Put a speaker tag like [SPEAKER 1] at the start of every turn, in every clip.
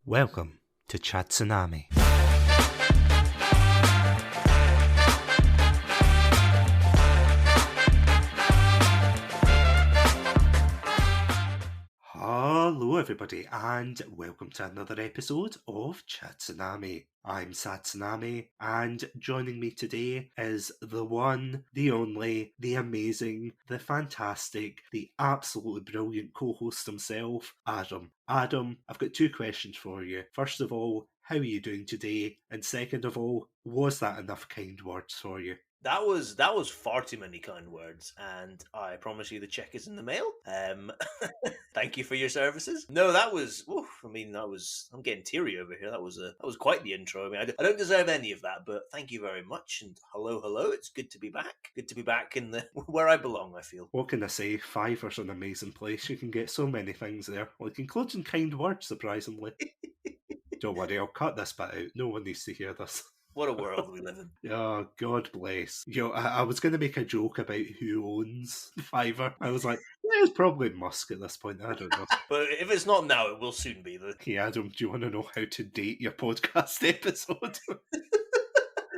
[SPEAKER 1] Welcome to Chatsunami. Hello everybody and welcome to another episode of Chatsunami. I'm Satsunami and joining me today is the one, the only, the amazing, the fantastic, the absolutely brilliant co-host himself, Adam. Adam, I've got two questions for you. First of all, how are you doing today? And second of all, was that enough kind words for you?
[SPEAKER 2] That was far too many kind words, and I promise you the check is in the mail. Thank you for your services. No, that was. Oof, I'm getting teary over here. That was quite the intro. I mean, I don't deserve any of that, but thank you very much. And hello. It's good to be back. Good to be back in the where I belong. I feel.
[SPEAKER 1] What can I say? Fiverr's an amazing place. You can get so many things there, like including kind words, surprisingly. Don't worry, I'll cut this bit out. No one needs to hear this.
[SPEAKER 2] What a world we live in.
[SPEAKER 1] Oh, God bless. I was going to make a joke about who owns Fiverr. I was like, yeah, it's probably Musk at this point. I don't know.
[SPEAKER 2] But if it's not now, it will soon be.
[SPEAKER 1] Hey, Adam, do you want to know how to date your podcast episode?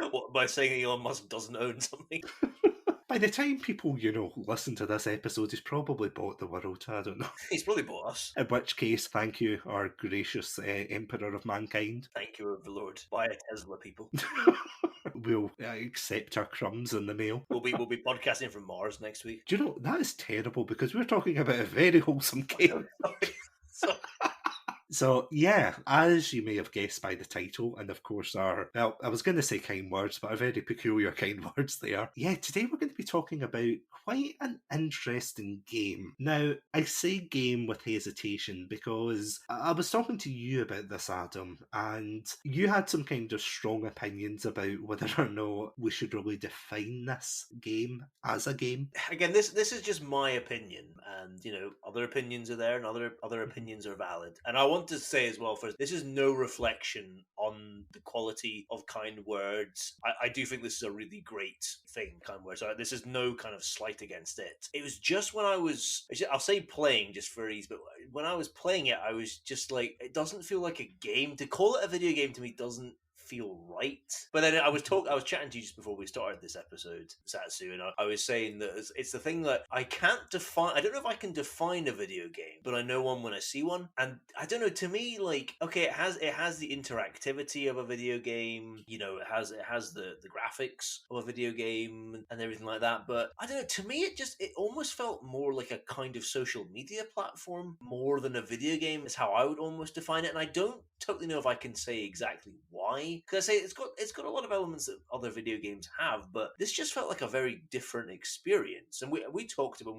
[SPEAKER 2] What, by saying Elon Musk doesn't own something?
[SPEAKER 1] By the time people, listen to this episode, he's probably bought the world. I don't know.
[SPEAKER 2] He's probably bought us.
[SPEAKER 1] In which case, thank you, our gracious Emperor of Mankind.
[SPEAKER 2] Thank you, overlord. Buy a Tesla, people.
[SPEAKER 1] We'll accept our crumbs in the mail.
[SPEAKER 2] We'll be podcasting from Mars next week.
[SPEAKER 1] Do you know, that is terrible because we're talking about a very wholesome game. So, yeah, as you may have guessed by the title, and of course I was going to say kind words, but are very peculiar kind words there. Yeah, today we're going to be talking about quite an interesting game. Now, I say game with hesitation because I was talking to you about this, Adam, and you had some kind of strong opinions about whether or not we should really define this game as a game.
[SPEAKER 2] Again, this is just my opinion, and other opinions are there, and other opinions are valid. And I want to say as well, first, this is no reflection on the quality of kind words. I do think this is a really great thing, kind words. So this is no kind of slight against it. It was just when I'll say playing just for ease, but when I was playing it, I was just like, it doesn't feel like a game. To call it a video game to me doesn't feel right. But then I was chatting to you just before we started this episode, Satsu, and I was saying that it's the thing that I can't define. I don't know if I can define a video game, but I know one when I see one. And I don't know, to me, like, okay, it has the interactivity of a video game, it has the graphics of a video game and everything like that, but I don't know, to me it almost felt more like a kind of social media platform more than a video game is how I would almost define it. And I don't totally know if I can say exactly why, because I say it's got a lot of elements that other video games have, but this just felt like a very different experience. And we talked about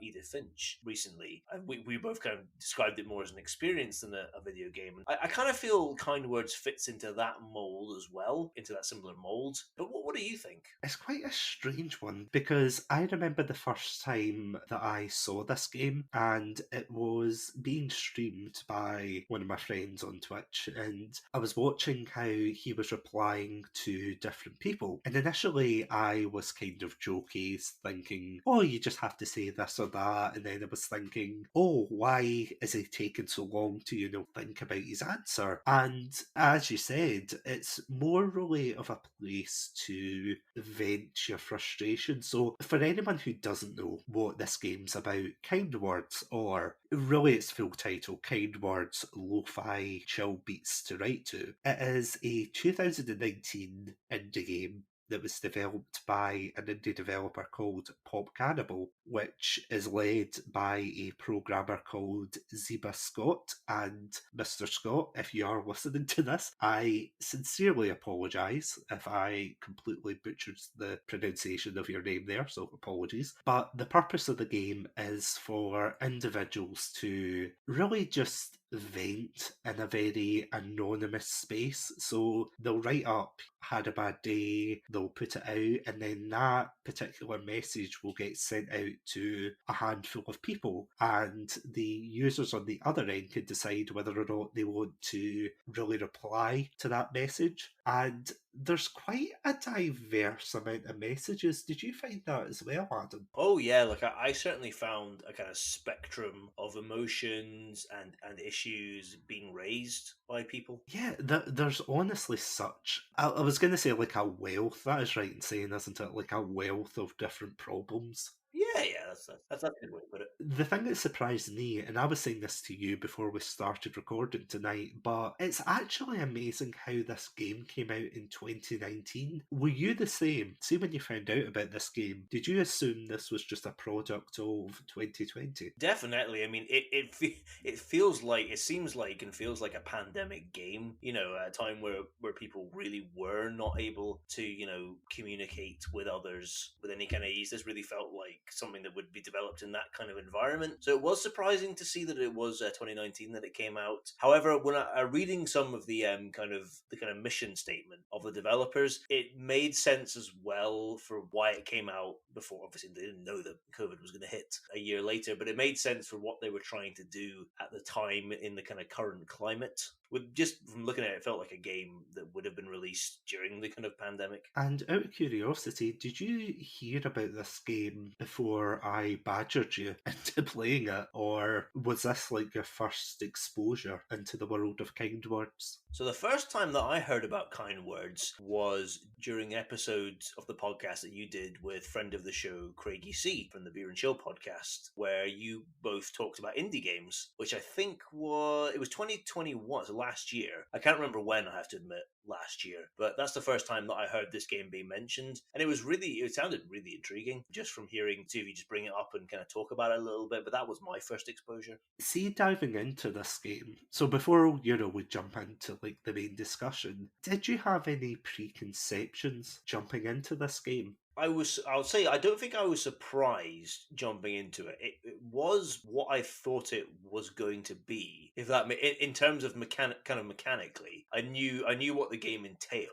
[SPEAKER 2] Edith Finch recently, and we both kind of described it more as an experience than a video game. And I kind of feel Kind Words fits into that mold as well, into that similar mold. But what do you think?
[SPEAKER 1] It's quite a strange one because I remember the first time that I saw this game, and it was being streamed by one of my friends on Twitch, and I was watching how he was replying to different people. And initially I was kind of jokey, thinking, oh, you just have to say this or that. And then I was thinking, oh, why is he taking so long to, think about his answer? And as you said, it's more really of a place to vent your frustration. So for anyone who doesn't know what this game's about, Kind Words, or really its full title, Kind Words, Lo-Fi Chill Beats to Write To, it is a 2019 indie game that was developed by an indie developer called Pop Cannibal, which is led by a programmer called Zeba Scott. And Mr. Scott, if you are listening to this, I sincerely apologise if I completely butchered the pronunciation of your name there, so apologies. But the purpose of the game is for individuals to really just vent in a very anonymous space. So they'll write up, had a bad day, they'll put it out, and then that particular message will get sent out to a handful of people, and the users on the other end can decide whether or not they want to really reply to that message. And there's quite a diverse amount of messages. Did you find that as well, Adam?
[SPEAKER 2] Oh yeah, like I certainly found a kind of spectrum of emotions and issues being raised by people.
[SPEAKER 1] Yeah, there's honestly such. I was going to say like a wealth. That is right in saying, isn't it? Like a wealth of different problems.
[SPEAKER 2] Yeah, that's a good way to put it.
[SPEAKER 1] The thing that surprised me, and I was saying this to you before we started recording tonight, but it's actually amazing how this game came out in 2019. Were you the same? See, when you found out about this game, did you assume this was just a product of 2020?
[SPEAKER 2] Definitely. I mean, it feels like it seems like and feels like a pandemic game. You know, a time where people really were not able to communicate with others with any kind of ease. This really felt like something that would be developed in that kind of environment. So it was surprising to see that it was 2019 that it came out. However, when I reading some of the kind of mission statement of the developers, it made sense as well for why it came out before. Obviously, they didn't know that COVID was going to hit a year later, but it made sense for what they were trying to do at the time in the kind of current climate. With just from looking at it, it felt like a game that would have been released during the kind of pandemic.
[SPEAKER 1] And out of curiosity, did you hear about this game before I badgered you into playing it, or was this like your first exposure into the world of kind words?
[SPEAKER 2] So the first time that I heard about kind words was during episodes of the podcast that you did with friend of the show Craigie C from the Beer and Chill podcast, where you both talked about indie games, which I think was 2021, so last year. I can't remember when, I have to admit, last year, but that's the first time that I heard this game being mentioned, and it sounded really intriguing just from hearing two of you just bring it up and kind of talk about it a little bit. But that was my first exposure.
[SPEAKER 1] See, diving into this game, so before we jump into like the main discussion, did you have any preconceptions jumping into this game?
[SPEAKER 2] I'll say, I don't think I was surprised jumping into it. It was what I thought it was going to be. If that, in terms of mechanically, I knew what the game entailed.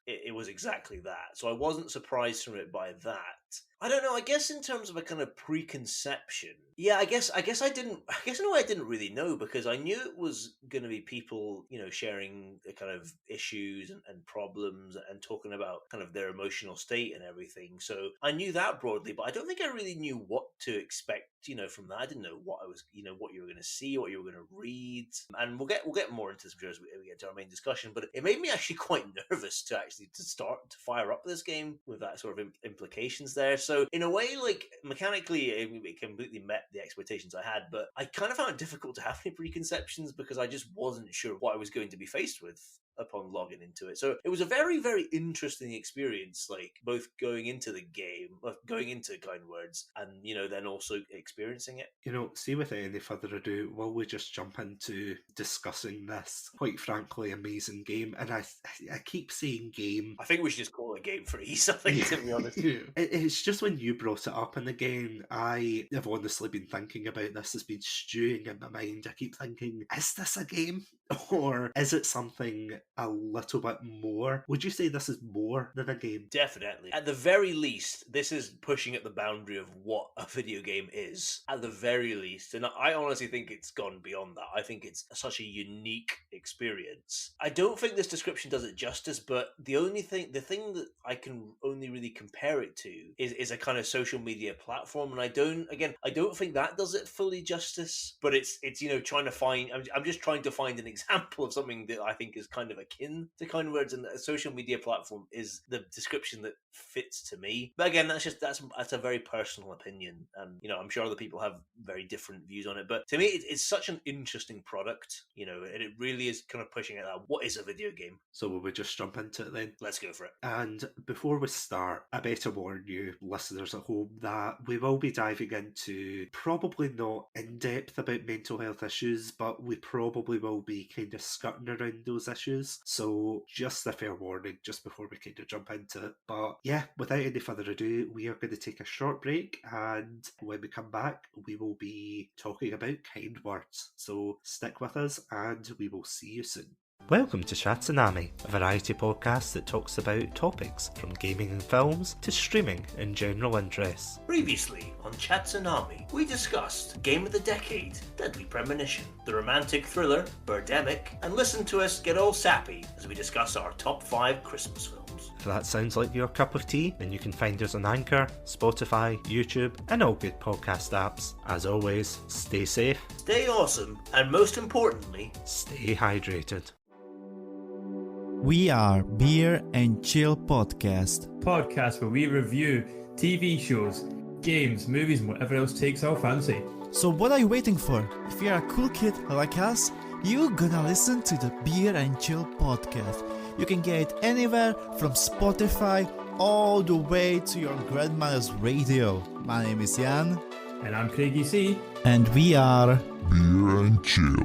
[SPEAKER 2] It was exactly that. So I wasn't surprised from it by that. I don't know. I guess in terms of a kind of preconception, yeah. I guess I didn't. I guess in a way I didn't really know, because I knew it was going to be people, sharing the kind of issues and problems and talking about kind of their emotional state and everything. So I knew that broadly, but I don't think I really knew what to expect. From that, I didn't know what I was, what you were going to see, what you were going to read, and we'll get more into this as we get to our main discussion. But it made me actually quite nervous to start to fire up this game with that sort of implications there. So in a way, like mechanically, it completely met the expectations I had, but I kind of found it difficult to have any preconceptions because I just wasn't sure what I was going to be faced with upon logging into it. So it was a very, very interesting experience, like both going into the game, going into kind words, and then also experiencing it.
[SPEAKER 1] See, without any further ado, will we just jump into discussing this quite frankly amazing game? And I keep saying game.
[SPEAKER 2] I think we should just call it Game for Ease, I think, to be honest.
[SPEAKER 1] It's just when you brought it up, and again, I have honestly been thinking about this, has been stewing in my mind. I keep thinking, is this a game? Or is it something a little bit more? Would you say this is more than a game?
[SPEAKER 2] Definitely. At the very least, this is pushing at the boundary of what a video game is. At the very least. And I honestly think it's gone beyond that. I think it's such a unique experience. I don't think this description does it justice, but the thing that I can only really compare it to is a kind of social media platform. And I don't think that does it fully justice, but it's trying to find, I'm just trying to find an example of something that I think is kind of akin to kind words, and a social media platform is the description that fits to me. But again, that's a very personal opinion, and I'm sure other people have very different views on it. But to me, it's such an interesting product, and it really is kind of pushing it out. What is a video game?
[SPEAKER 1] So will we just jump into it then?
[SPEAKER 2] Let's go for it.
[SPEAKER 1] And before we start, I better warn you, listeners at home, that we will be diving into probably not in depth about mental health issues, but we probably will be kind of skirting around those issues. So just a fair warning just before we kind of jump into it. But yeah, without any further ado, we are going to take a short break, and when we come back, we will be talking about kind words. So stick with us, and we will see you soon. Welcome to Chatsunami, a variety podcast that talks about topics from gaming and films to streaming and general interests.
[SPEAKER 2] Previously on Chatsunami, we discussed Game of the Decade, Deadly Premonition, the romantic thriller, Birdemic, and listen to us get all sappy as we discuss our top 5 Christmas films.
[SPEAKER 1] If that sounds like your cup of tea, then you can find us on Anchor, Spotify, YouTube, and all good podcast apps. As always, stay safe,
[SPEAKER 2] Stay awesome, and most importantly,
[SPEAKER 1] stay hydrated.
[SPEAKER 3] We are Beer and Chill Podcast.
[SPEAKER 4] Podcast where we review TV shows, games, movies, and whatever else takes our fancy.
[SPEAKER 3] So what are you waiting for? If you're a cool kid like us, you're gonna listen to the Beer and Chill Podcast. You can get it anywhere from Spotify all the way to your grandmother's radio. My name is Jan.
[SPEAKER 4] And I'm Craigie C.
[SPEAKER 3] And we are
[SPEAKER 5] Beer and Chill.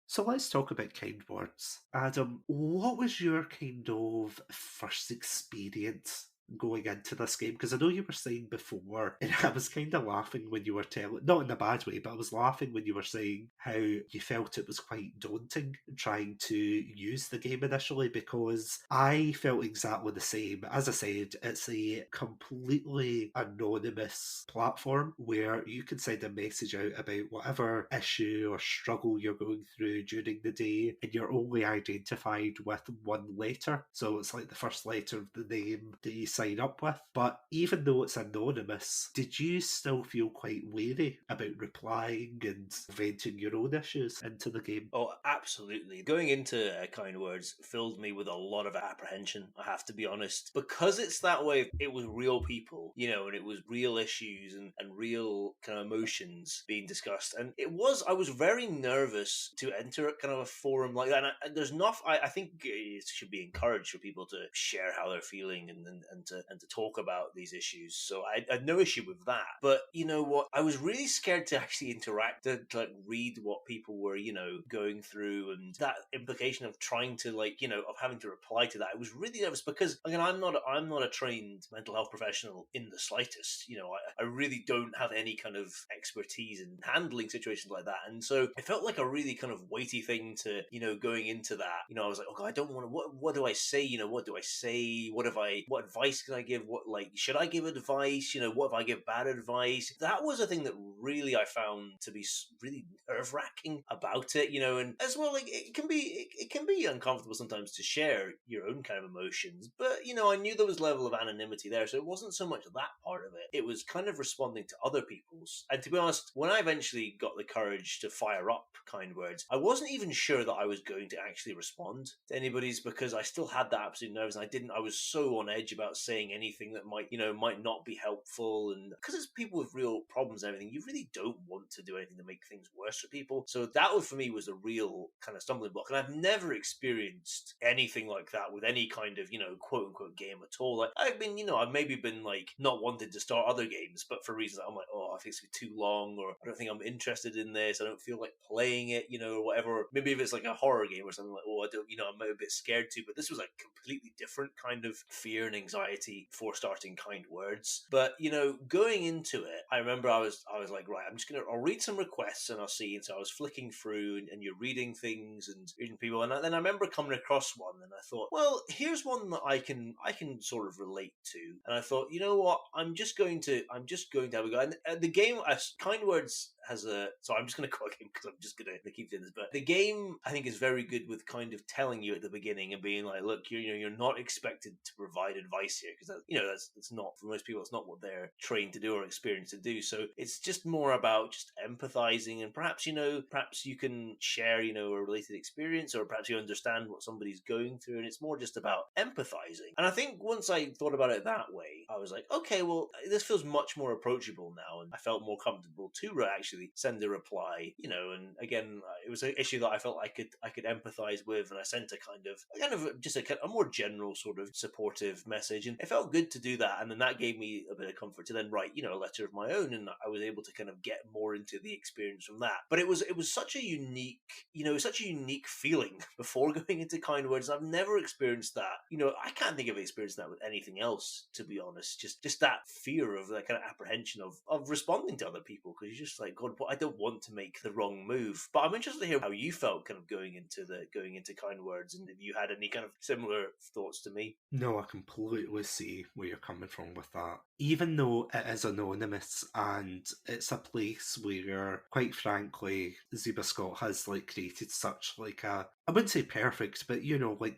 [SPEAKER 1] So let's talk about kind words. Adam, what was your kind of first experience going into this game? Because I know you were saying before, and I was kind of laughing when you were telling, not in a bad way, but I was laughing when you were saying how you felt it was quite daunting trying to use the game initially, because I felt exactly the same. As I said, it's a completely anonymous platform where you can send a message out about whatever issue or struggle you're going through during the day, and you're only identified with one letter. So it's like the first letter of the name that you sign up with. But even though it's anonymous, did you still feel quite wary about replying and venting your own issues into the game?
[SPEAKER 2] oh, absolutely. Going into Kind Words filled me with a lot of apprehension, I have to be honest. Because it's that way, it was real people, and it was real issues and real kind of emotions being discussed. And I was very nervous to enter a kind of a forum like that. And there's not, I think it should be encouraged for people to share how they're feeling and to talk about these issues. So I had no issue with that. But you know what? I was really scared to actually interact, to like read what people were, going through, and that implication of trying to of having to reply to that. I was really nervous because again, I'm not a trained mental health professional in the slightest. I really don't have any kind of expertise in handling situations like that. And so it felt like a really kind of weighty thing to, going into that. I was like, oh God, I don't want to, what do I say? What do I say? What advice can I give? Should I give advice? What if I give bad advice? That was a thing that really I found to be really nerve-wracking about it, and as well, it can be uncomfortable sometimes to share your own kind of emotions, but I knew there was a level of anonymity there, so it wasn't so much that part of it. It was kind of responding to other people's. And to be honest, when I eventually got the courage to fire up Kind Words, I wasn't even sure that I was going to actually respond to anybody's, because I still had that absolute nerves, and I was so on edge about saying anything that might not be helpful, and because it's people with real problems and everything, you really don't want to do anything to make things worse for people. So that for me was a real kind of stumbling block, and I've never experienced anything like that with any kind of quote unquote game at all. Like I've maybe been like not wanted to start other games, but for reasons I'm like, oh, I think it's too long, or I don't think I'm interested in this, I don't feel like playing it, or whatever. Maybe if it's like a horror game or something, like, oh, I don't, I'm a bit scared to. But this was like completely different kind of fear and anxiety for starting Kind Words. But going into it, I remember I was like, right, I'll read some requests and I'll see. And so I was flicking through, and you're reading things and reading people, and then I remember coming across one, and I thought, well, here's one that I can sort of relate to. And I thought, you know what, I'm just going to have a go. And the game, Kind Words has a, so I'm just going to quote him because I'm just going to keep doing this, but the game I think is very good with kind of telling you at the beginning and being like, look, you're not expected to provide advice here, because that's not, for most people, it's not what they're trained to do or experienced to do. So it's just more about just empathizing, and perhaps you can share a related experience, or perhaps you understand what somebody's going through, and it's more just about empathizing. And I think once I thought about it that way, I was like, okay, well, this feels much more approachable now, and I felt more comfortable to actually send a reply, and again, it was an issue that I felt I could empathize with, and I sent a kind of just a more general sort of supportive message. and it felt good to do that. And then that gave me a bit of comfort to then write, a letter of my own, and I was able to kind of get more into the experience from that. But it was such a unique, such a unique feeling before going into kind words. I've never experienced that. I can't think of experiencing that with anything else, to be honest. Just that fear of that kind of apprehension of responding to other people, because you're just like, God, but I don't want to make the wrong move. But I'm interested to hear how you felt kind of going into kind words, and if you had any kind of similar thoughts to me.
[SPEAKER 1] No, I completely see where you're coming from with that. Even though it is anonymous and it's a place where, quite frankly, Zeba Scott has created such I wouldn't say perfect, but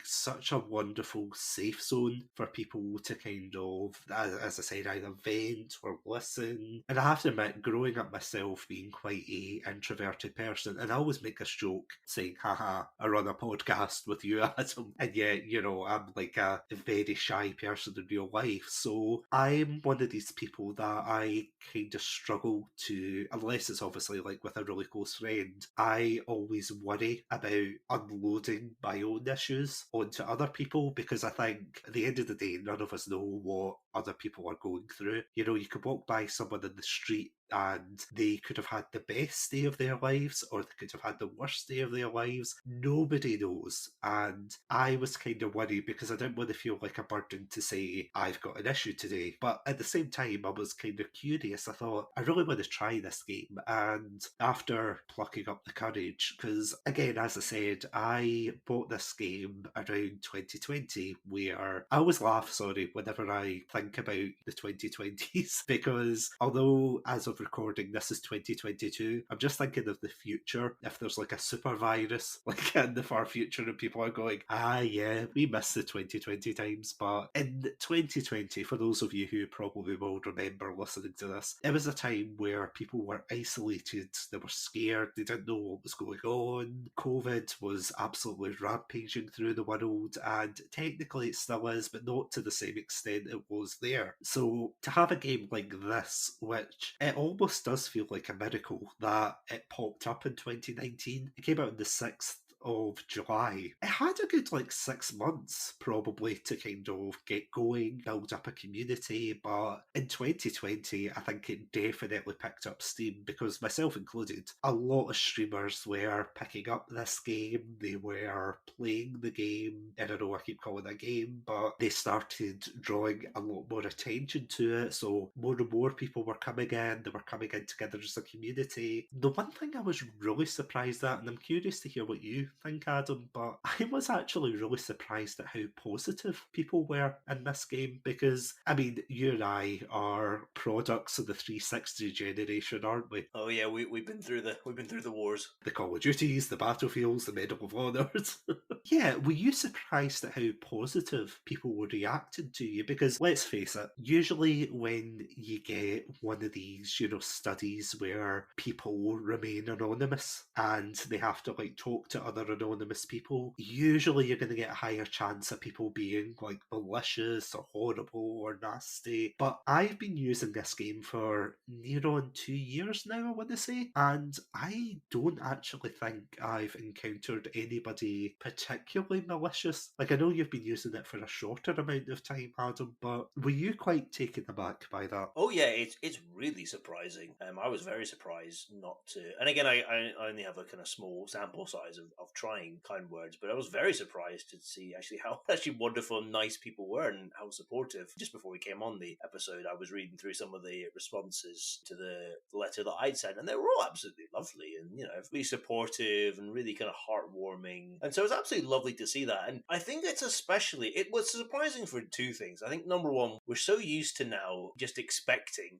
[SPEAKER 1] such a wonderful safe zone for people to kind of, as I said, either vent or listen. And I have to admit, growing up myself, being quite a introverted person, and I always make this joke saying, haha, I run a podcast with you, Adam. And yet, I'm a very shy person in real life. So I'm one of these people that I kind of struggle to, unless it's obviously with a really close friend, I always worry about unloading my own issues onto other people, because I think at the end of the day, none of us know what other people are going through. You could walk by someone in the street and they could have had the best day of their lives, or they could have had the worst day of their lives. Nobody knows. And I was kind of worried because I didn't want to feel like a burden to say, I've got an issue today. But at the same time, I was kind of curious. I thought, I really want to try this game. And after plucking up the courage, because again, as I said, I bought this game around 2020, where I always laugh, whenever I think about the 2020s, because although as of recording this is 2022, I'm just thinking of the future. If there's a super virus in the far future and people are going, yeah, we miss the 2020 times. But in 2020, for those of you who probably will remember listening to this, it was a time where people were isolated, they were scared, they didn't know what was going on. COVID was absolutely rampaging through the world, and technically it still is, but not to the same extent it was there. So to have a game like this, which it almost does feel like a miracle that it popped up in 2019. It came out on the 6th of July. It had a good 6 months probably to kind of get going, build up a community, but in 2020 I think it definitely picked up steam, because myself included, a lot of streamers were picking up this game, they were playing the game, and I know I keep calling it a game, but they started drawing a lot more attention to it, so more and more people were coming in, they were coming in together as a community. The one thing I was really surprised at, and I'm curious to hear what you think, Adam, but I was actually really surprised at how positive people were in this game, because I mean, you and I are products of the 360 generation, aren't we?
[SPEAKER 2] Oh yeah, we've been through the wars,
[SPEAKER 1] the Call of Duties, the Battlefields, the Medal of Honors. Yeah, were you surprised at how positive people were reacting to you? Because let's face it, usually when you get one of these, studies where people remain anonymous and they have to talk to other anonymous people, usually you're going to get a higher chance of people being malicious or horrible or nasty. But I've been using this game for near on 2 years now, I want to say, and I don't actually think I've encountered anybody particularly malicious. I know you've been using it for a shorter amount of time, Adam, but were you quite taken aback by that?
[SPEAKER 2] Oh yeah, it's really surprising. I was very surprised not to, and again, I only have a kind of small sample size of trying kind words, but I was very surprised to see actually how actually wonderful and nice people were, and how supportive. Just before we came on the episode, I was reading through some of the responses to the letter that I'd sent, and they were all absolutely lovely, and really supportive and really kind of heartwarming. And so it was absolutely lovely to see that. And I think it was surprising for two things. I think number one, we're so used to now just expecting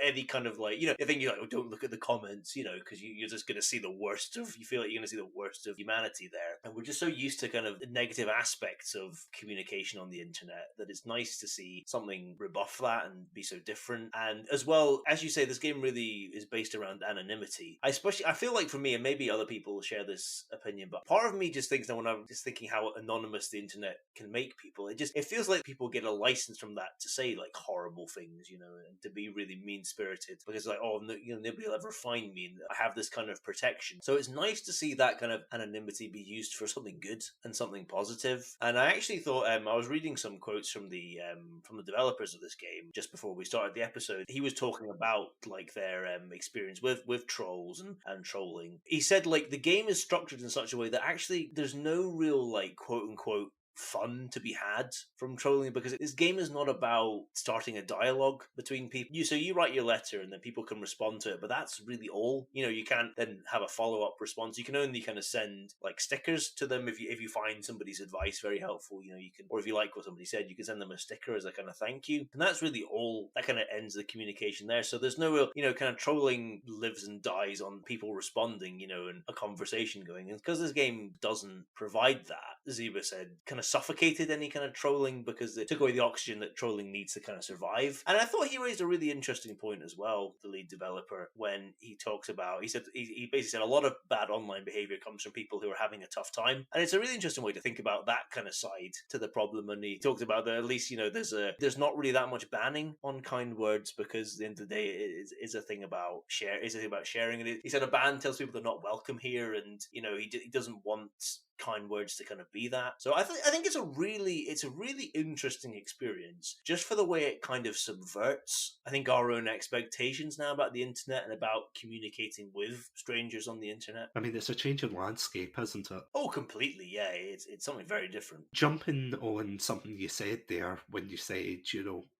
[SPEAKER 2] any kind of I think you're oh, don't look at the comments, because you're just going to see the worst of, you feel like you're going to see the worst of humanity there. And we're just so used to kind of the negative aspects of communication on the internet that it's nice to see something rebuff that and be so different. And as well, as you say, this game really is based around anonymity. I feel like for me, and maybe other people share this opinion, but part of me just thinks that when I'm just thinking how anonymous the internet can make people, it feels like people get a license from that to say horrible things, and to be really mean-spirited, because nobody will ever find me, and I have this kind of protection. So it's nice to see that kind of anonymity anonymity be used for something good and something positive. And I actually thought I was reading some quotes from the developers of this game just before we started the episode. He was talking about like their experience with trolls and trolling. He said like the game is structured in such a way that actually there's no real like quote unquote fun to be had from trolling, because this game is not about starting a dialogue between people. So you write your letter and then people can respond to it, but that's really all. You can't then have a follow-up response. You can only kind of send like stickers to them if you find somebody's advice very helpful. You can, or if you like what somebody said, you can send them a sticker as a kind of thank you, and that's really all. That kind of ends the communication there. So there's no real kind of trolling lives and dies on people responding, and a conversation going. And because this game doesn't provide that, Zeba said, kind of suffocated any kind of trolling because it took away the oxygen that trolling needs to kind of survive. And I thought he raised a really interesting point as well, the lead developer, when he talks about, he basically said a lot of bad online behavior comes from people who are having a tough time. And it's a really interesting way to think about that kind of side to the problem. And he talked about that at least, there's not really that much banning on kind words, because at the end of the day, it is a thing about sharing. And he said a ban tells people they're not welcome here, and he doesn't want kind words to kind of be that. So I think it's a really interesting experience just for the way it kind of subverts, I think, our own expectations now about the internet and about communicating with strangers on the internet.
[SPEAKER 1] I mean, it's a change in landscape, isn't it?
[SPEAKER 2] Oh, completely, yeah. It's something very different.
[SPEAKER 1] Jumping on something you said there when you said,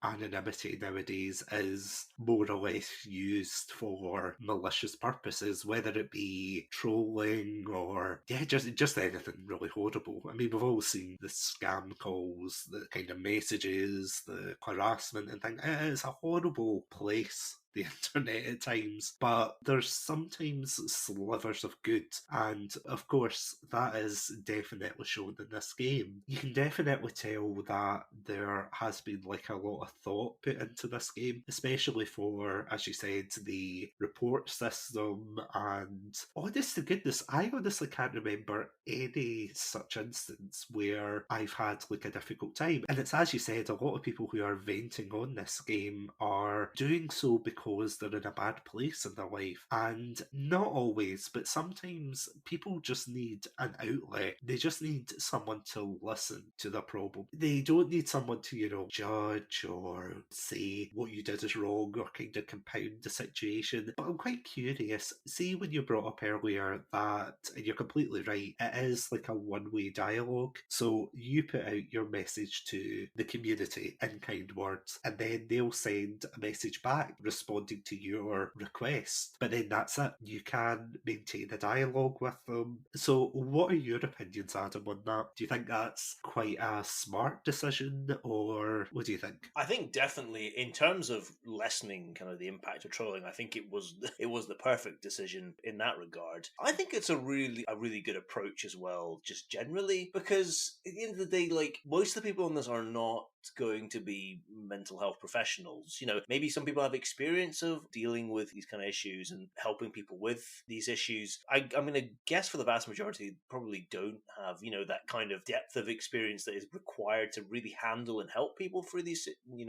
[SPEAKER 1] anonymity nowadays is more or less used for malicious purposes, whether it be trolling or just anything really horrible. I mean, we've all seen the scam calls, the kind of messages, the harassment and things. It is a horrible place, the internet, at times, but there's sometimes slivers of good, and of course that is definitely shown in this game. You can definitely tell that there has been like a lot of thought put into this game, especially for, as you said, the report system. And honest to goodness, I honestly can't remember any such instance where I've had like a difficult time. And it's, as you said, a lot of people who are venting on this game are doing so because they're in a bad place in their life. And not always, but sometimes people just need an outlet. They just need someone to listen to their problem. They don't need someone to, judge or say what you did is wrong or kind of compound the situation. But I'm quite curious. See, when you brought up earlier that, and you're completely right, it is like a one-way dialogue. So you put out your message to the community in kind words, and then they'll send a message back responding to your request. But then that's it. You can maintain a dialogue with them. So what are your opinions, Adam, on that? Do you think that's quite a smart decision, or what do you think?
[SPEAKER 2] I think definitely in terms of lessening kind of the impact of trolling, I think it was the perfect decision in that regard. I think it's a really good approach as well, just generally, because at the end of the day, like, most of the people on this are not going to be mental health professionals. Maybe some people have experience of dealing with these kind of issues and helping people with these issues. I'm going to guess for the vast majority probably don't have, that kind of depth of experience that is required to really handle and help people through these,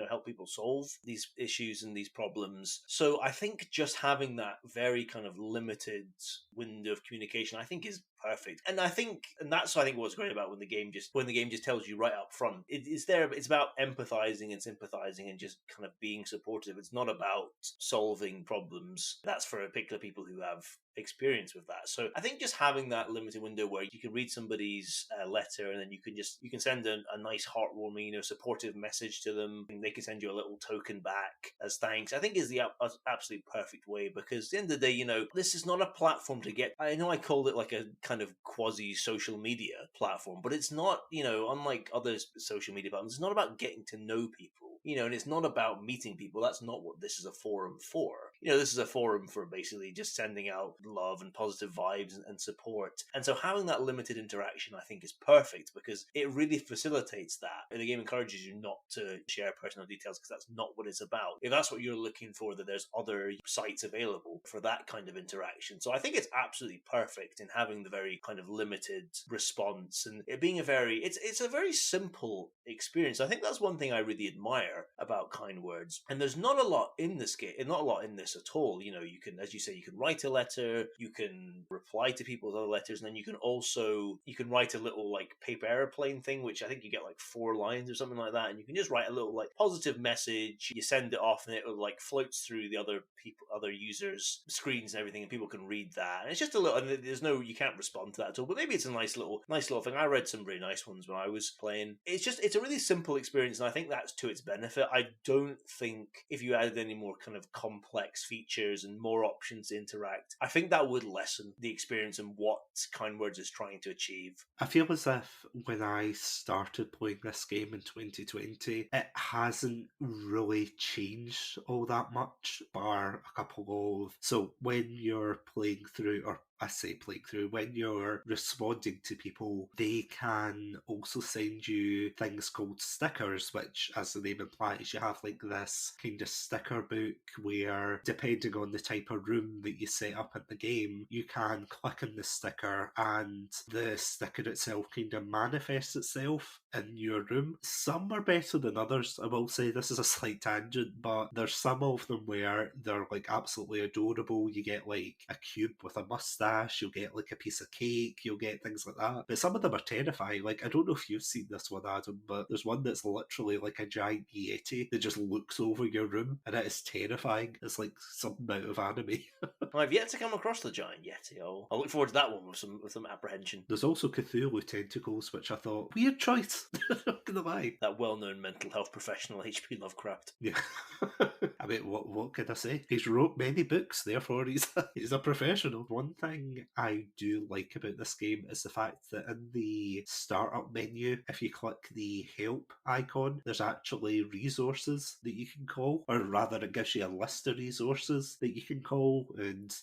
[SPEAKER 2] help people solve these issues and these problems. So I think just having that very kind of limited window of communication, I think, is perfect. And that's what's great about when the game just tells you right up front. It's about empathizing and sympathizing and just kind of being supportive. It's not about solving problems. That's for particular people who have experience with that. So I think just having that limited window where you can read somebody's letter and then you can send a nice heartwarming, supportive message to them, and they can send you a little token back as thanks, I think is the absolute perfect way. Because at the end of the day, this is not a platform to get, I know I called it like a kind of quasi social media platform, but it's not, unlike other social media platforms, it's not about getting to know people, and it's not about meeting people. That's not what this is a forum for. This is a forum for basically just sending out love and positive vibes and support. And so having that limited interaction, I think, is perfect because it really facilitates that. And the game encourages you not to share personal details because that's not what it's about. If that's what you're looking for, that there's other sites available for that kind of interaction. So I think it's absolutely perfect in having the very kind of limited response and it being it's a very simple experience. I think that's one thing I really admire about kind words. And there's not a lot in this game, not a lot in this this at all. You know, you can, as you say, you can write a letter, you can reply to people's other letters, and then you can write a little like paper airplane thing, which I think you get like 4 lines or something like that, and you can just write a little like positive message. You send it off, and it will like floats through the other users' screens and everything, and people can read that. And it's just a little, and you can't respond to that at all. But maybe it's a nice little thing. I read some really nice ones when I was playing. It's a really simple experience, and I think that's to its benefit. I don't think if you added any more kind of complex features and more options to interact, I think that would lessen the experience and what Kind Words is trying to achieve.
[SPEAKER 1] I feel as if when I started playing this game in 2020, it hasn't really changed all that much, bar a couple of... So when you're playing through, or I say playing through, when you're responding to people, they can also send you things called stickers, which, as the name implies, you have like this kind of sticker book where, depending on the type of room that you set up in the game, you can click on the sticker and the sticker itself kind of manifests itself in your room. Some are better than others, I will say. This is a slight tangent, but there's some of them where they're like absolutely adorable. You get like a cube with a mustache, you'll get like a piece of cake, you'll get things like that. But some of them are terrifying. Like, I don't know if you've seen this one, Adam, but there's one that's literally like a giant yeti that just looks over your room, and it is terrifying. It's like something out of anime.
[SPEAKER 2] I've yet to come across the giant yeti. I'll look forward to that one with some apprehension.
[SPEAKER 1] There's also Cthulhu tentacles, which I thought, weird choice. Not gonna lie.
[SPEAKER 2] That well-known mental health professional, H.P. Lovecraft.
[SPEAKER 1] Yeah. I mean, what can I say? He's wrote many books, therefore he's a professional. One thing I do like about this game is the fact that in the startup menu, if you click the help icon, there's actually resources that you can call, or rather it gives you a list of resources that you can call and,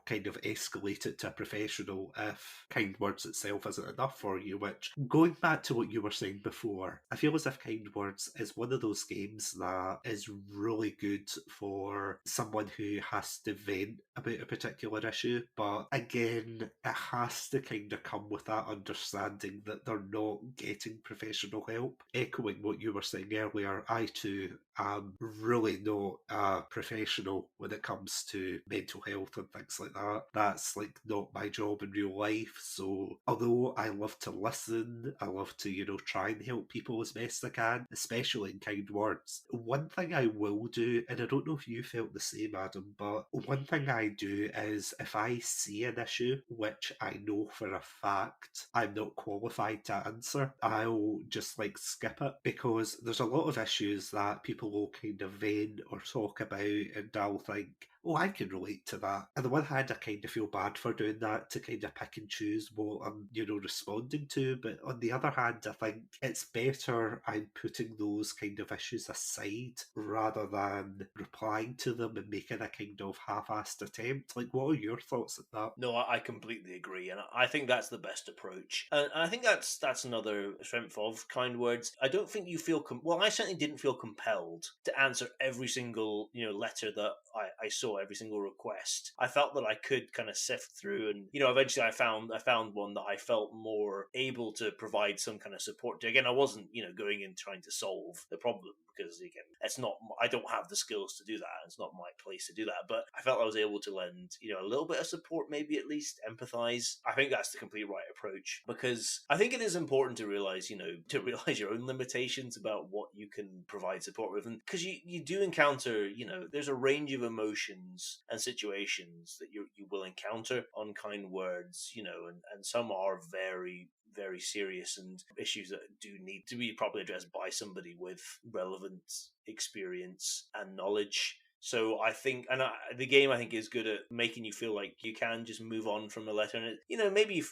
[SPEAKER 1] kind of escalate it to a professional if Kind Words itself isn't enough for you, which, going back to what you were saying before, I feel as if Kind Words is one of those games that is really good for someone who has to vent about a particular issue, but again, it has to kind of come with that understanding that they're not getting professional help. Echoing what you were saying earlier, I too am really not a professional when it comes to mental health and things like that. That's like not my job in real life. So although I love to listen, I love to, try and help people as best I can, especially in Kind Words. One thing I will do, and I don't know if you felt the same, Adam, but one thing I do is if I see an issue which I know for a fact I'm not qualified to answer, I'll just skip it, because there's a lot of issues that people will kind of vent or talk about, and I'll think, oh, I can relate to that. On the one hand, I kind of feel bad for doing that, to kind of pick and choose what I'm, responding to. But on the other hand, I think it's better I'm putting those kind of issues aside rather than replying to them and making a kind of half-assed attempt. What are your thoughts on that?
[SPEAKER 2] No, I completely agree, and I think that's the best approach. And I think that's another strength of Kind Words. I don't think you feel... I certainly didn't feel compelled to answer every single, letter that I saw, every single request. I felt that I could kind of sift through, and eventually I found one that I felt more able to provide some kind of support to. Again, I wasn't going in trying to solve the problem, because again, I don't have the skills to do that. It's not my place to do that. But I felt I was able to lend a little bit of support, maybe at least empathize. I think that's the complete right approach, because I think it is important to realize your own limitations about what you can provide support with, and because you do encounter there's a range of emotions and situations that you will encounter on Kind Words, and some are very, very serious and issues that do need to be properly addressed by somebody with relevant experience and knowledge. So I think, the game I think is good at making you feel like you can just move on from a letter, and maybe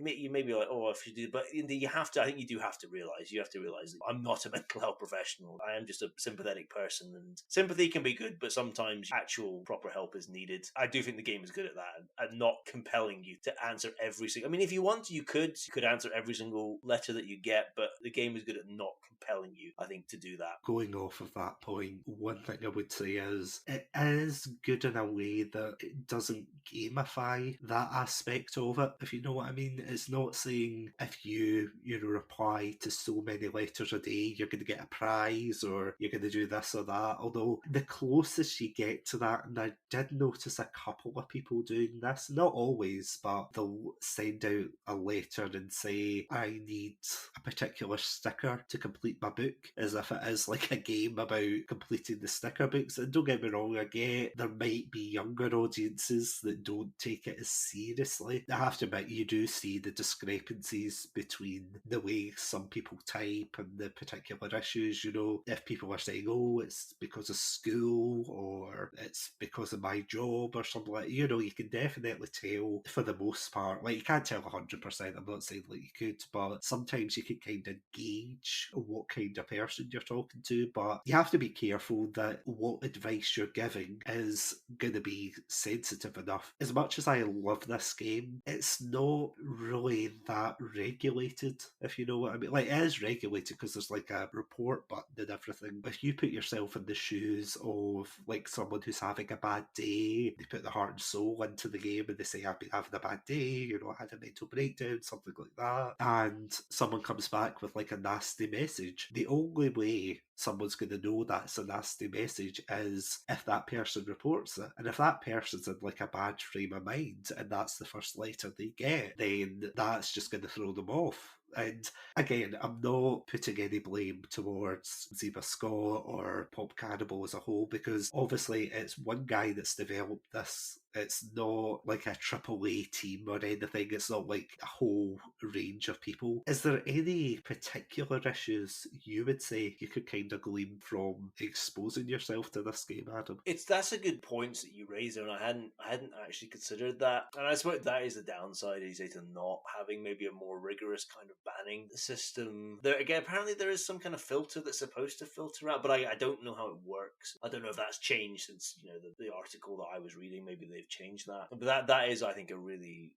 [SPEAKER 2] you may be like, oh, if you do, but you have to. I think you do have to realize. That I'm not a mental health professional. I am just a sympathetic person, and sympathy can be good, but sometimes actual proper help is needed. I do think the game is good at that, at not compelling you to answer every single. I mean, if you want, you could answer every single letter that you get, but the game is good at not compelling you, I think, to do that.
[SPEAKER 1] Going off of that point, one thing I would say is, it is good in a way that it doesn't gamify that aspect of it, if you know what I mean. It's not saying if you reply to so many letters a day, you're going to get a prize or you're going to do this or that. Although the closest you get to that, and I did notice a couple of people doing this, not always, but they'll send out a letter and say, I need a particular sticker to complete my book, as if it is like a game about completing the sticker books. And don't get me wrong, I get there might be younger audiences that don't take it as seriously. I have to admit, you do see the discrepancies between the way some people type and the particular issues. You know, if people are saying, oh, it's because of school or it's because of my job or something like that, you know, you can definitely tell for the most part. Like, you can't tell 100%, I'm not saying like you could, but sometimes you can kind of gauge what kind of person you're talking to. But you have to be careful that what advice you're giving is going to be sensitive enough. As much as I love this game, it's not really that regulated, if you know what I mean. Like, it is regulated because there's like a report button and everything. If you put yourself in the shoes of like someone who's having a bad day, they put their heart and soul into the game and they say, I've been having a bad day, you know, I had a mental breakdown, something like that, and someone comes back with like a nasty message, the only way someone's going to know that's a nasty message is if that person reports it. And if that person's in like a bad frame of mind and that's the first letter they get, then that's just going to throw them off. And again, I'm not putting any blame towards Ziba Scott or Pop Cannibal as a whole, because obviously it's one guy that's developed this. It's not like a AAA team or anything. It's not like a whole range of people. Is there any particular issues you would say you could kind of glean from exposing yourself to this game, Adam?
[SPEAKER 2] That's a good point that you raised there, and I hadn't actually considered that. And I suppose that is the downside, is to not having maybe a more rigorous kind of banning system. There again, apparently there is some kind of filter that's supposed to filter out, but I don't know how it works. I don't know if that's changed since, you know, the article that I was reading. Maybe they've changed that. But that is, I think, a really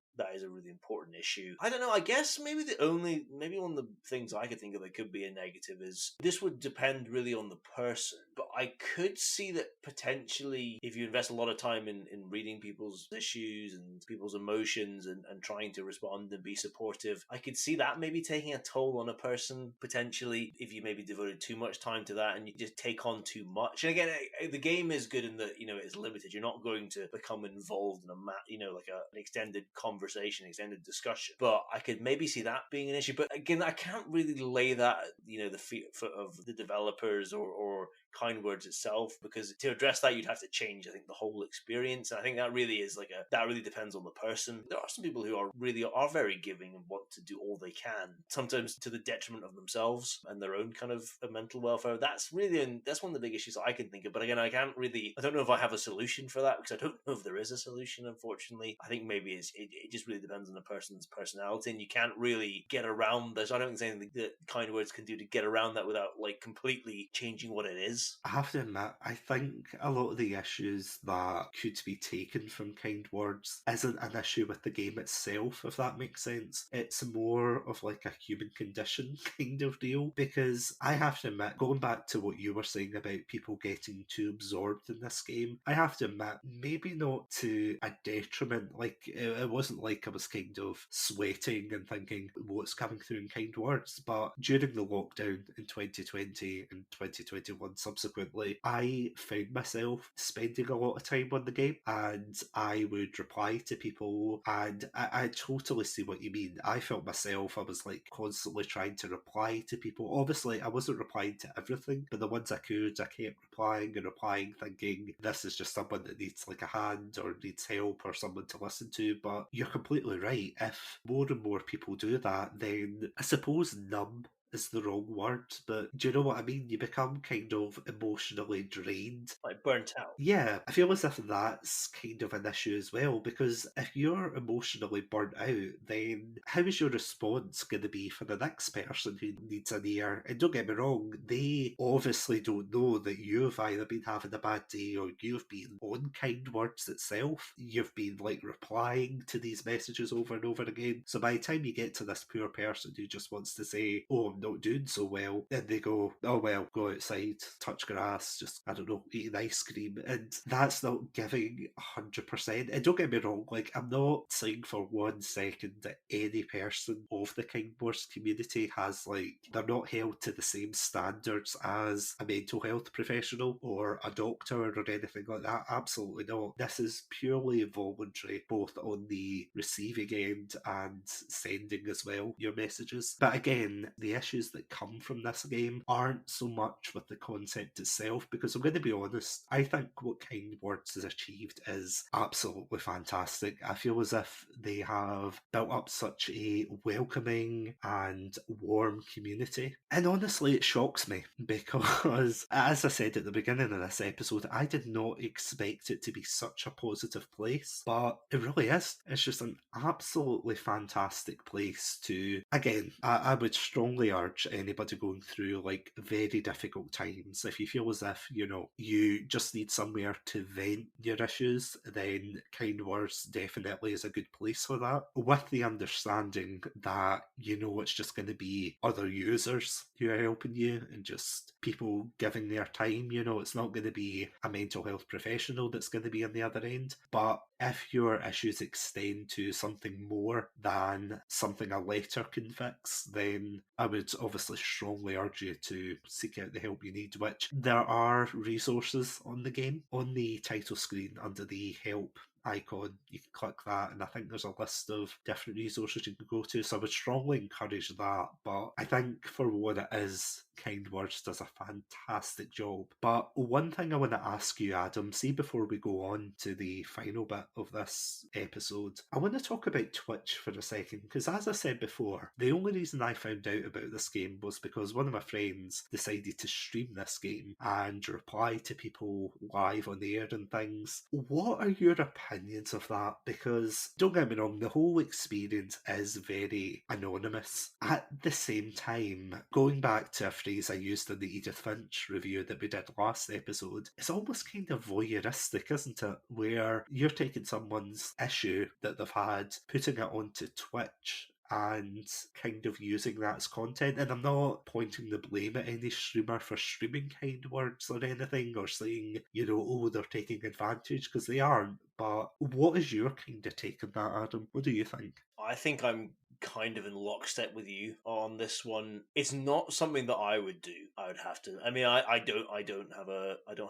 [SPEAKER 2] important issue. I don't know, I guess maybe one of the things I could think of that could be a negative is this would depend really on the person. But I could see that potentially if you invest a lot of time in reading people's issues and people's emotions and trying to respond and be supportive, I could see that maybe taking a toll on a person potentially if you maybe devoted too much time to that and you just take on too much. And again, the game is good in that, you know, it's limited. You're not going to become involved in like an extended conversation, extended discussion. But I could maybe see that being an issue. But again, I can't really lay that, you know, the foot of the developers or Kind Words itself, because to address that you'd have to change, I think, the whole experience. And I think that really is that really depends on the person. There are some people who are very giving and want to do all they can, sometimes to the detriment of themselves and their own kind of mental welfare. That's one of the big issues I can think of. But again, I don't know if I have a solution for that, because I don't know if there is a solution, unfortunately. I think maybe it just really depends on the person's personality, and you can't really get around this. I don't think there's anything that Kind Words can do to get around that without like completely changing what it is.
[SPEAKER 1] I have to admit, I think a lot of the issues that could be taken from Kind Words isn't an issue with the game itself, if that makes sense. It's more of like a human condition kind of deal, because I have to admit, going back to what you were saying about people getting too absorbed in this game, I have to admit, maybe not to a detriment. Like, it wasn't like I was kind of sweating and thinking what's coming through in Kind Words, but during the lockdown in 2020 and 2021 subsequently, I found myself spending a lot of time on the game, and I would reply to people, and I totally see what you mean. I felt myself, I was like constantly trying to reply to people. Obviously, I wasn't replying to everything, but the ones I could, I kept replying and replying, thinking this is just someone that needs like a hand or needs help or someone to listen to. But you're completely right. If more and more people do that, then I suppose numb is the wrong word, but do you know what I mean? You become kind of emotionally drained.
[SPEAKER 2] Like burnt out.
[SPEAKER 1] Yeah, I feel as if that's kind of an issue as well, because if you're emotionally burnt out, then how is your response going to be for the next person who needs an ear? And don't get me wrong, they obviously don't know that you've either been having a bad day or you've been on Kind Words itself. You've been like replying to these messages over and over again. So by the time you get to this poor person who just wants to say, oh, I'm not doing so well, then they go, oh well, go outside, touch grass, just, I don't know, eat an ice cream. And that's not giving 100%. And don't get me wrong, like, I'm not saying for 1 second that any person of the Kind Words community has, like, they're not held to the same standards as a mental health professional or a doctor or anything like that. Absolutely not. This is purely voluntary, both on the receiving end and sending as well your messages. But again, the issues that come from this game aren't so much with the concept itself, because I'm going to be honest, I think what Kind Words has achieved is absolutely fantastic. I feel as if they have built up such a welcoming and warm community. And honestly, it shocks me because, as I said at the beginning of this episode, I did not expect it to be such a positive place, but it really is. It's just an absolutely fantastic place to, again, I would strongly urge anybody going through like very difficult times, if you feel as if, you know, you just need somewhere to vent your issues, then Kind Words definitely is a good place for that, with the understanding that, you know, it's just going to be other users who are helping you and just people giving their time. You know, it's not going to be a mental health professional that's going to be on the other end. But if your issues extend to something more than something a letter can fix, then I would obviously strongly urge you to seek out the help you need, which there are resources on the game. On the title screen under the help icon, you can click that, and I think there's a list of different resources you can go to, so I would strongly encourage that. But I think for what it is, Kind Words does a fantastic job. But one thing I want to ask you, Adam, see before we go on to the final bit of this episode, I want to talk about Twitch for a second, because as I said before, the only reason I found out about this game was because one of my friends decided to stream this game and reply to people live on the air and things. What are your opinions of that? Because don't get me wrong, the whole experience is very anonymous. At the same time, going back to a phrase I used in the Edith Finch review that we did last episode, it's almost kind of voyeuristic, isn't it? Where you're taking someone's issue that they've had, putting it onto Twitch and kind of using that as content. And I'm not pointing the blame at any streamer for streaming Kind Words or anything, or saying, you know, oh, they're taking advantage, because they aren't. But what is your kind of take on that, Adam? What do you think?
[SPEAKER 2] I think I'm kind of in lockstep with you on this one. It's not something that I would do. I would have to. I mean, I don't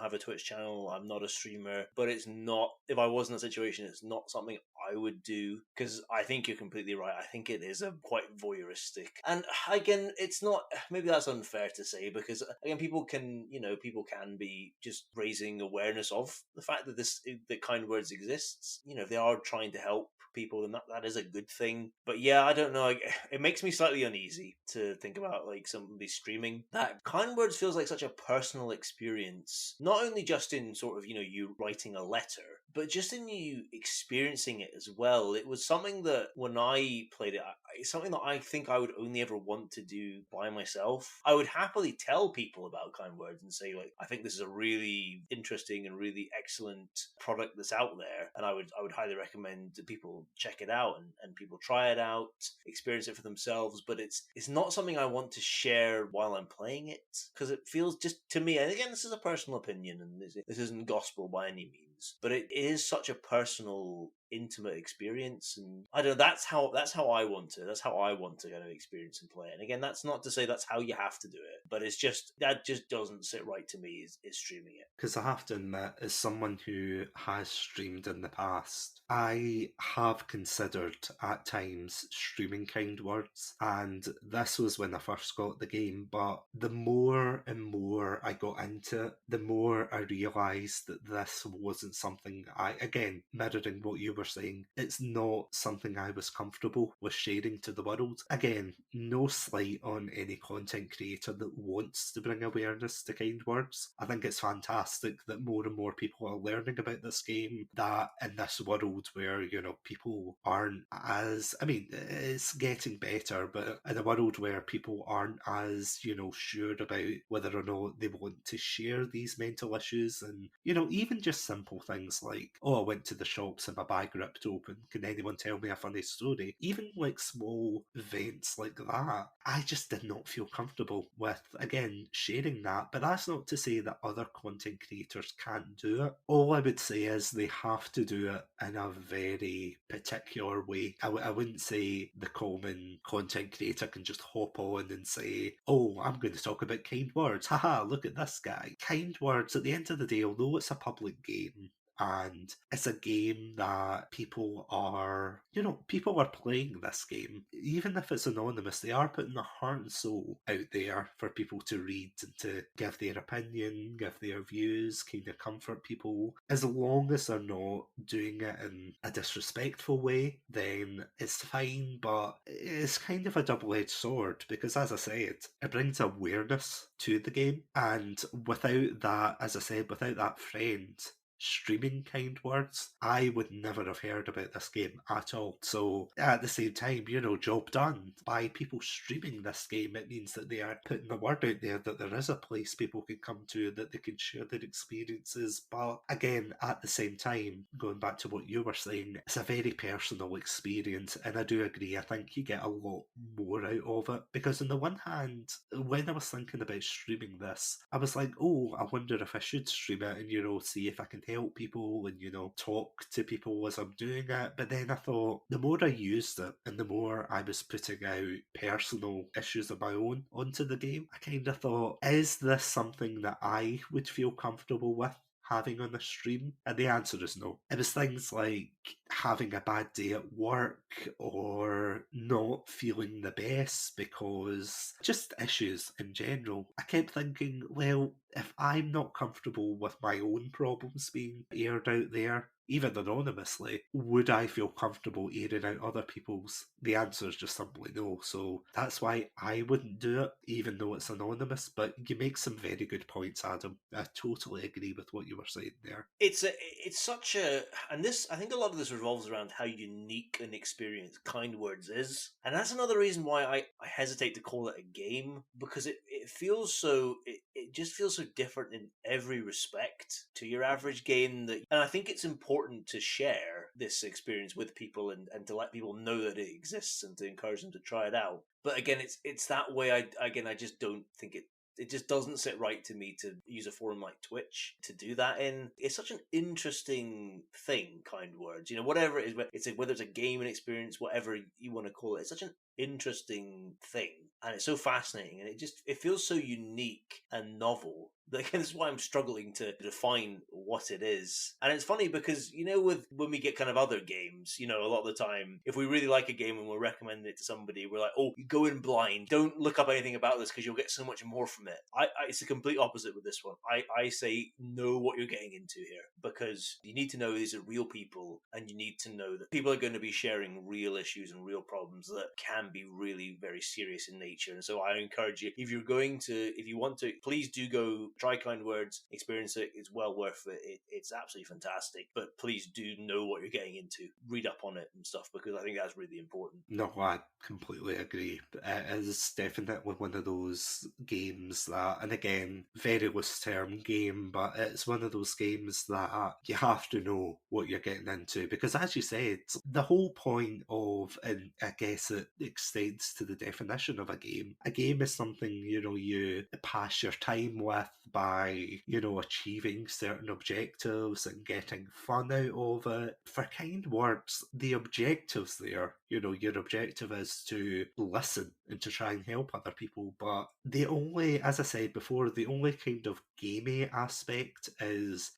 [SPEAKER 2] have a Twitch channel. I'm not a streamer, but it's not. If I was in that situation, it's not something I would do, because I think you're completely right. I think it is a quite voyeuristic, and again, it's not. Maybe that's unfair to say, because again, people can be just raising awareness of the fact that that Kind Words exists. You know, if they are trying to help people, then that is a good thing. But yeah, I don't know. It makes me slightly uneasy to think about like somebody streaming. That Kind Words feels like such a personal experience, not only just in sort of, you know, you writing a letter, but just in you experiencing it as well. It was something that when I played it, it's something that I think I would only ever want to do by myself. I would happily tell people about Kind Words and say, like, I think this is a really interesting and really excellent product that's out there, and I would highly recommend that people check it out and people try it out, experience it for themselves. But it's not something I want to share while I'm playing it, because it feels, just to me, and again, this is a personal opinion, and this isn't gospel by any means, but it is such a personal, intimate experience, and I don't know, that's how I want to kind of experience and play it. And again, that's not to say that's how you have to do it, but it's just, that just doesn't sit right to me, is streaming it.
[SPEAKER 1] Because I have to admit, as someone who has streamed in the past, I have considered at times streaming Kind Words, and this was when I first got the game. But the more and more I got into it, the more I realised that this wasn't something again, mirroring what you were saying, it's not something I was comfortable with sharing to the world. Again, no slight on any content creator that wants to bring awareness to Kind Words. I think it's fantastic that more and more people are learning about this game, that in this world where, you know, people aren't as, I mean, it's getting better, but in a world where people aren't as, you know, sure about whether or not they want to share these mental issues. And, even just simple things like, I went to the shops and my bag ripped open. Can anyone tell me a funny story? Even like small events like that, I just did not feel comfortable with, again, sharing that. But that's not to say that other content creators can't do it. All I would say is they have to do it in a very particular way. I wouldn't say the common content creator can just hop on and say, I'm going to talk about kind words. Haha, look at this guy. Kind words, at the end of the day, although it's a public game, and it's a game that people are playing this game. Even if it's anonymous, they are putting their heart and soul out there for people to read and to give their opinion, give their views, kind of comfort people. As long as they're not doing it in a disrespectful way, then it's fine, but it's kind of a double-edged sword because, as I said, it brings awareness to the game, and without that, as I said, without that friend streaming kind words, I would never have heard about this game at all. So at the same time, job done. By people streaming this game, it means that they are putting the word out there that there is a place people can come to, that they can share their experiences. But again, at the same time, going back to what you were saying, it's a very personal experience, and I do agree, I think you get a lot more out of it. Because on the one hand, when I was thinking about streaming this, I was like, I wonder if I should stream it and, see if I can help people and, talk to people as I'm doing it. But then I thought, the more I used it and the more I was putting out personal issues of my own onto the game, I kind of thought, is this something that I would feel comfortable with having on the stream? And the answer is no. It was things like having a bad day at work or not feeling the best, because just issues in general. I kept thinking, well, if I'm not comfortable with my own problems being aired out there, even anonymously, would I feel comfortable airing out other people's? The answer is just simply no. So that's why I wouldn't do it, even though it's anonymous. But you make some very good points, Adam. I totally agree with what you were saying there.
[SPEAKER 2] It's such a, and this, I think a lot of this revolves around how unique an experience Kind Words is, and that's another reason why I hesitate to call it a game, because it feels so, it just feels so different in every respect to your average game, and I think it's important to share this experience with people and to let people know that it exists and to encourage them to try it out. But again, it's that way. I just don't think it just doesn't sit right to me to use a forum like Twitch to do that in. It's such an interesting thing, Kind Words. Whatever it is, whether it's a gaming experience, whatever you want to call it, it's such an interesting thing, and it's so fascinating, and it feels so unique and novel. This is why I'm struggling to define what it is. And it's funny because, when we get kind of other games, a lot of the time, if we really like a game and we're recommending it to somebody, we're like, you go in blind. Don't look up anything about this because you'll get so much more from it. It's the complete opposite with this one. I say know what you're getting into here, because you need to know these are real people, and you need to know that people are going to be sharing real issues and real problems that can be really very serious in nature. And so I encourage you, if you want to, please do go try Kind Words, experience it. It's well worth it. It's absolutely fantastic. But please do know what you're getting into. Read up on it and stuff, because I think that's really important.
[SPEAKER 1] No, I completely agree. It is definitely one of those games that, and again, very loose term game, but it's one of those games that you have to know what you're getting into, because as you said, the whole point of, and I guess it extends to the definition of a game is something, you pass your time with by, achieving certain objectives and getting fun out of it. For Kind Words, the objectives there, your objective is to listen and to try and help other people, but the only, as I said before, the only kind of gamey aspect is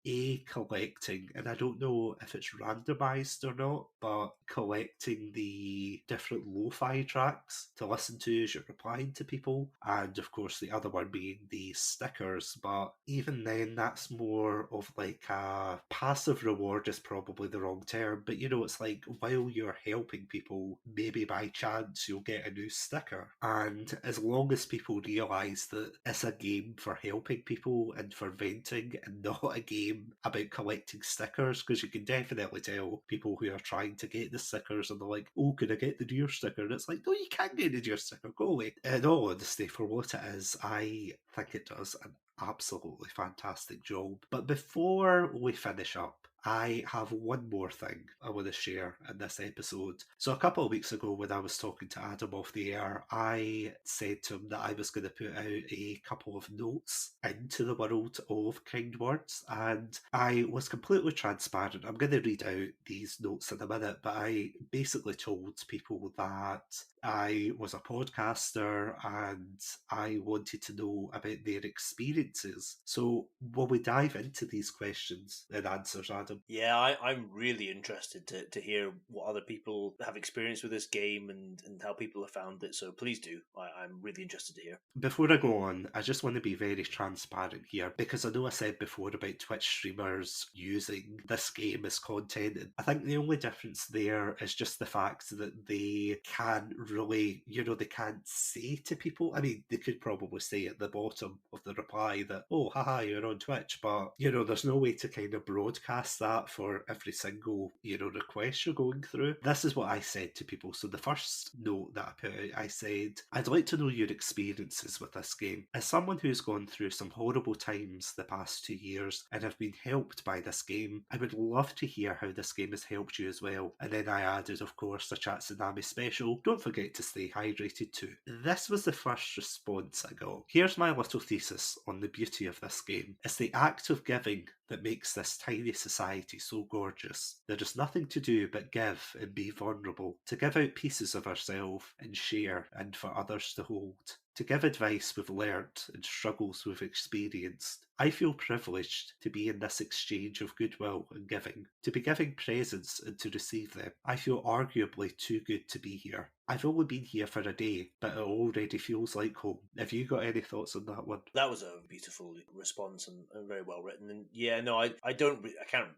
[SPEAKER 1] collecting, and I don't know if it's randomized or not, but collecting the different lo-fi tracks to listen to as you're replying to people, and of course the other one being the stickers. But even then, that's more of like a passive reward, is probably the wrong term, but it's like while you're helping people, maybe by chance you'll get a new sticker, and as long as people realise that it's a game for helping people and for venting and not a game about collecting stickers, because you can definitely tell people who are trying to get the stickers and they're like, can I get the deer sticker? And it's like, no, you can't get the deer sticker, go away. In all honesty, for what it is, I think it does an absolutely fantastic job. But before we finish up, I have one more thing I want to share in this episode. So a couple of weeks ago when I was talking to Adam off the air, I said to him that I was going to put out a couple of notes into the world of kind words, and I was completely transparent. I'm going to read out these notes in a minute, but I basically told people that I was a podcaster and I wanted to know about their experiences. So will we dive into these questions and answers, Adam?
[SPEAKER 2] Yeah, I'm really interested to hear what other people have experienced with this game and how people have found it. So please do. I'm really interested to hear.
[SPEAKER 1] Before I go on, I just want to be very transparent here because I know I said before about Twitch streamers using this game as content. I think the only difference there is just the fact that they can't really, they can't say to people. I mean, they could probably say at the bottom of the reply that, oh, haha, you're on Twitch, but, there's no way to kind of broadcast that for every single, request you're going through. This is what I said to people. So the first note that I put out, I said, I'd like to know your experiences with this game. As someone who's gone through some horrible times the past 2 years and have been helped by this game, I would love to hear how this game has helped you as well. And then I added, of course, a Chatsunami special. Don't forget to stay hydrated too. This was the first response I got. Here's my little thesis on the beauty of this game. It's the act of giving that makes this tiny society so gorgeous. There is nothing to do but give and be vulnerable, to give out pieces of ourselves and share and for others to hold, to give advice we've learnt and struggles we've experienced. I feel privileged to be in this exchange of goodwill and giving, to be giving presents and to receive them. I feel arguably too good to be here. I've only been here for a day, but it already feels like home. Have you got any thoughts on that one?
[SPEAKER 2] That was a beautiful response and very well written. And yeah, no, I can't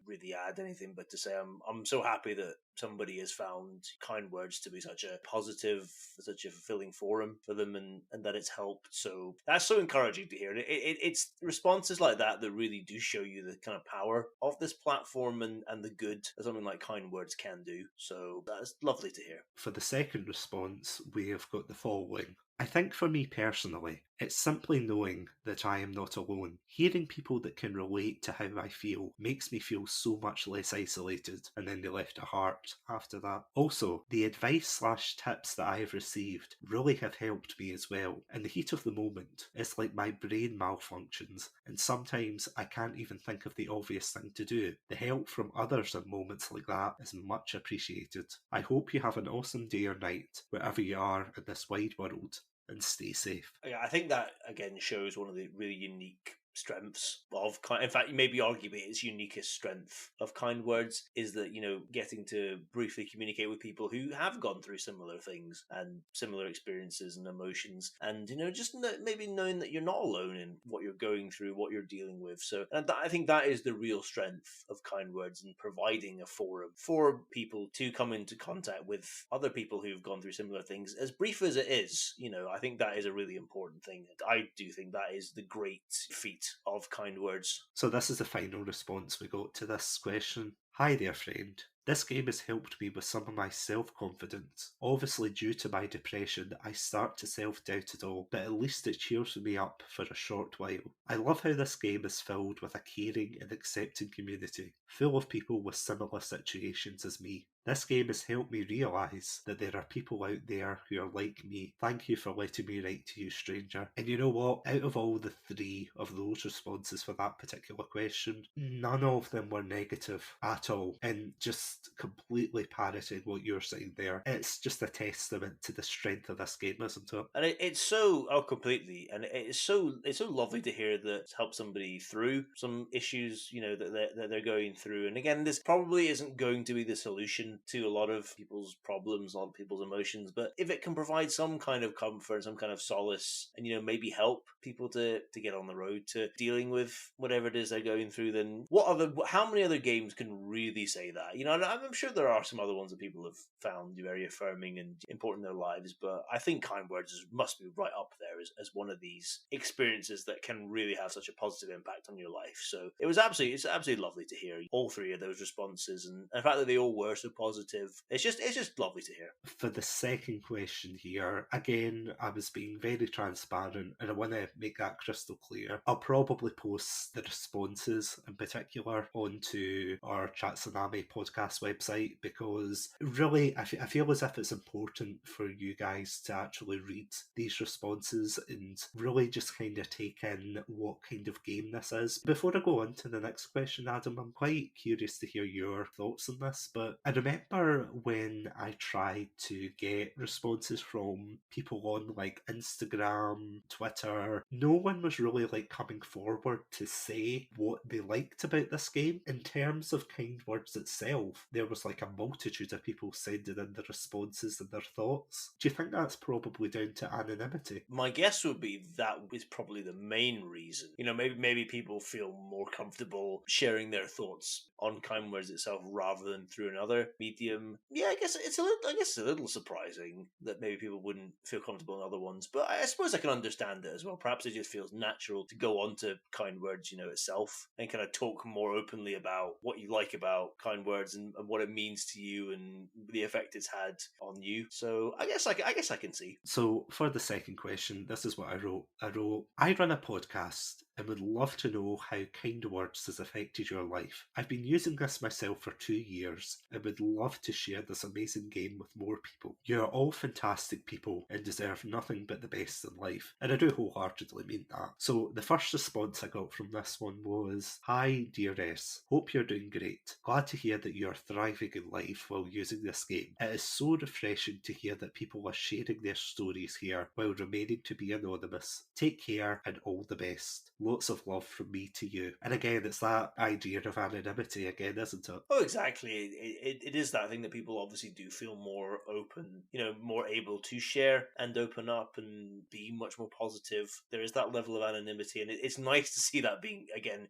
[SPEAKER 2] really add anything but to say I'm so happy that somebody has found kind words to be such a positive, such a fulfilling forum for them, and that it's helped. So that's so encouraging to hear. It's responses like that that really do show you the kind of power of this platform and the good that something like kind words can do. So that's lovely to hear.
[SPEAKER 1] For the second response, we have got the following. I think for me personally, it's simply knowing that I am not alone. Hearing people that can relate to how I feel makes me feel so much less isolated. And then they left a heart after that. Also, the advice/tips that I have received really have helped me as well. In the heat of the moment, it's like my brain malfunctions, and sometimes I can't even think of the obvious thing to do. The help from others in moments like that is much appreciated. I hope you have an awesome day or night, wherever you are in this wide world. And stay safe.
[SPEAKER 2] I think that again shows one of the really unique strengths of in fact maybe arguably its uniquest strength of kind words is that getting to briefly communicate with people who have gone through similar things and similar experiences and emotions, and just maybe knowing that you're not alone in what you're going through, what you're dealing with. So and I think that is the real strength of kind words, and providing a forum for people to come into contact with other people who've gone through similar things, as brief as it is. I think that is a really important thing. I do think that is the great feat of kind words.
[SPEAKER 1] So this is the final response we got to this question. Hi there, friend. This game has helped me with some of my self-confidence. Obviously, due to my depression, I start to self-doubt it all, but at least it cheers me up for a short while. I love how this game is filled with a caring and accepting community, full of people with similar situations as me. This game has helped me realise that there are people out there who are like me. Thank you for letting me write to you, stranger. And you know what? Out of all the 3 of those responses for that particular question, none of them were negative at all. And just completely parroting what you're saying there. It's just a testament to the strength of this game, isn't it?
[SPEAKER 2] And it's so completely, and it's so lovely to hear that it's helped somebody through some issues that they're going through. And again, this probably isn't going to be the solution to a lot of people's problems, a lot of people's emotions, but if it can provide some kind of comfort, some kind of solace, and maybe help people to get on the road to dealing with whatever it is they're going through, then how many other games can really say that? And I'm sure there are some other ones that people have found very affirming and important in their lives, but I think kind words must be right up there as one of these experiences that can really have such a positive impact on your life. So it's absolutely lovely to hear all 3 of those responses, and the fact that they all were so positive. It's just lovely to hear.
[SPEAKER 1] For the second question here, again, I was being very transparent and I want to make that crystal clear. I'll probably post the responses in particular onto our Chatsunami podcast website because really I feel as if it's important for you guys to actually read these responses and really just kind of take in what kind of game this is. Before I go on to the next question, Adam, I'm quite curious to hear your thoughts on this, but I remember when I tried to get responses from people on like Instagram, Twitter, no one was really like coming forward to say what they liked about this game. In terms of Kind Words itself, there was like a multitude of people sending in their responses and their thoughts. Do you think that's probably down to anonymity?
[SPEAKER 2] My guess would be that is probably the main reason. You know, maybe people feel more comfortable sharing their thoughts on Kind Words itself rather than through another medium. Yeah, I guess it's a little surprising that maybe people wouldn't feel comfortable in other ones, but I suppose I can understand it as well. Perhaps it just feels natural to go on to Kind Words, you know, itself and kind of talk more openly about what you like about Kind Words and what it means to you and the effect it's had on you. So I guess I can see.
[SPEAKER 1] So for the second question, this is what I wrote. I run a podcast and would love to know how Kind Words has affected your life. I've been using this myself for 2 years and would love to share this amazing game with more people. You're all fantastic people and deserve nothing but the best in life. And I do wholeheartedly mean that. So the first response I got from this one was, "Hi dear S, hope you're doing great. Glad to hear that you're thriving in life while using this game. It is so refreshing to hear that people are sharing their stories here while remaining to be anonymous. Take care and all the best. Lots of love from me to you." And again, it's that idea of anonymity again, isn't it?
[SPEAKER 2] Oh, exactly. It is that thing that people obviously do feel more open, you know, more able to share and open up and be much more positive. There is that level of anonymity, and it's nice to see that being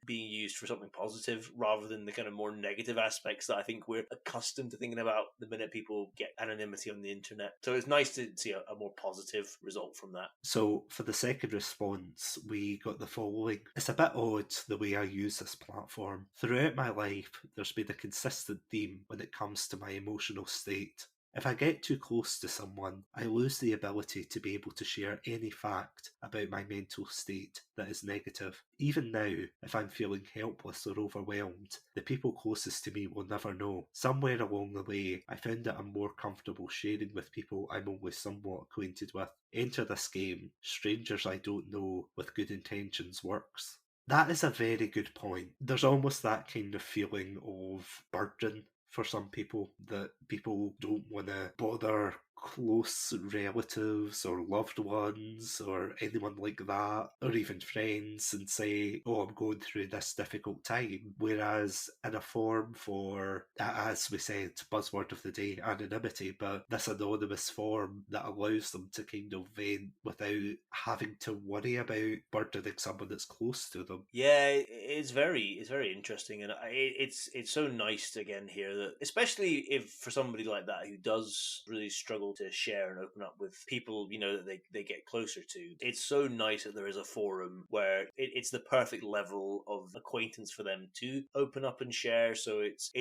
[SPEAKER 2] used for something positive rather than the kind of more negative aspects that I think we're accustomed to thinking about the minute people get anonymity on the internet. So it's nice to see a more positive result from that.
[SPEAKER 1] So for the second response, we got the following. It's a bit odd the way I use this platform. Throughout my life, there's been a consistent theme when it comes to my emotional state. If I get too close to someone, I lose the ability to be able to share any fact about my mental state that is negative. Even now, if I'm feeling helpless or overwhelmed, the people closest to me will never know. Somewhere along the way, I found that I'm more comfortable sharing with people I'm only somewhat acquainted with. Enter this game, strangers I don't know with good intentions works. That is a very good point. There's almost that kind of feeling of burden for some people, that people don't want to bother close relatives or loved ones or anyone like that, or even friends, and say, "Oh, I'm going through this difficult time." Whereas in a form for, as we said, buzzword of the day, anonymity, but this anonymous form that allows them to kind of vent without having to worry about burdening someone that's close to them.
[SPEAKER 2] Yeah, it's very interesting, and it's so nice to again hear that, especially if for somebody like that who does really struggle to share and open up with people, you know, that they get closer to. It's so nice that there is a forum where it's the perfect level of acquaintance for them to open up and share. So it's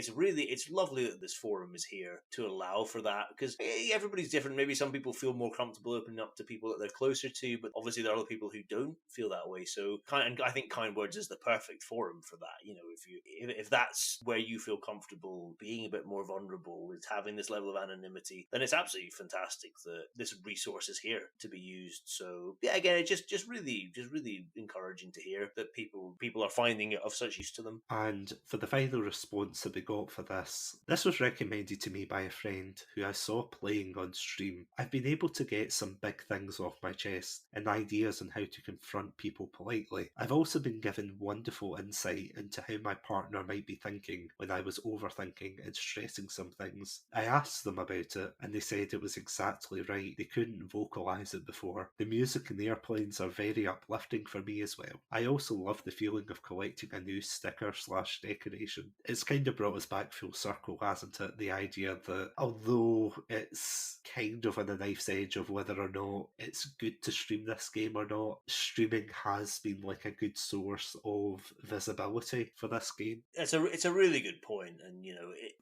[SPEAKER 2] lovely that this forum is here to allow for that, because everybody's different. Maybe some people feel more comfortable opening up to people that they're closer to, but obviously there are other people who don't feel that way. So I think Kind Words is the perfect forum for that. You know, if that's where you feel comfortable being a bit more vulnerable, with having this level of anonymity, then it's absolutely fantastic that this resource is here to be used. So yeah, again, it's just really encouraging to hear that people are finding it of such use to them.
[SPEAKER 1] And for the final response that we got for this was recommended to me by a friend who I saw playing on stream. I've been able to get some big things off my chest and ideas on how to confront people politely. I've also been given wonderful insight into how my partner might be thinking when I was overthinking and stressing some things. I asked them about it and they said it was was exactly right. They couldn't vocalise it before. The music in the airplanes are very uplifting for me as well. I also love the feeling of collecting a new sticker/decoration. It's kind of brought us back full circle, hasn't it? The idea that although it's kind of on a knife's edge of whether or not it's good to stream this game or not, streaming has been like a good source of visibility for this game.
[SPEAKER 2] It's a really good point, and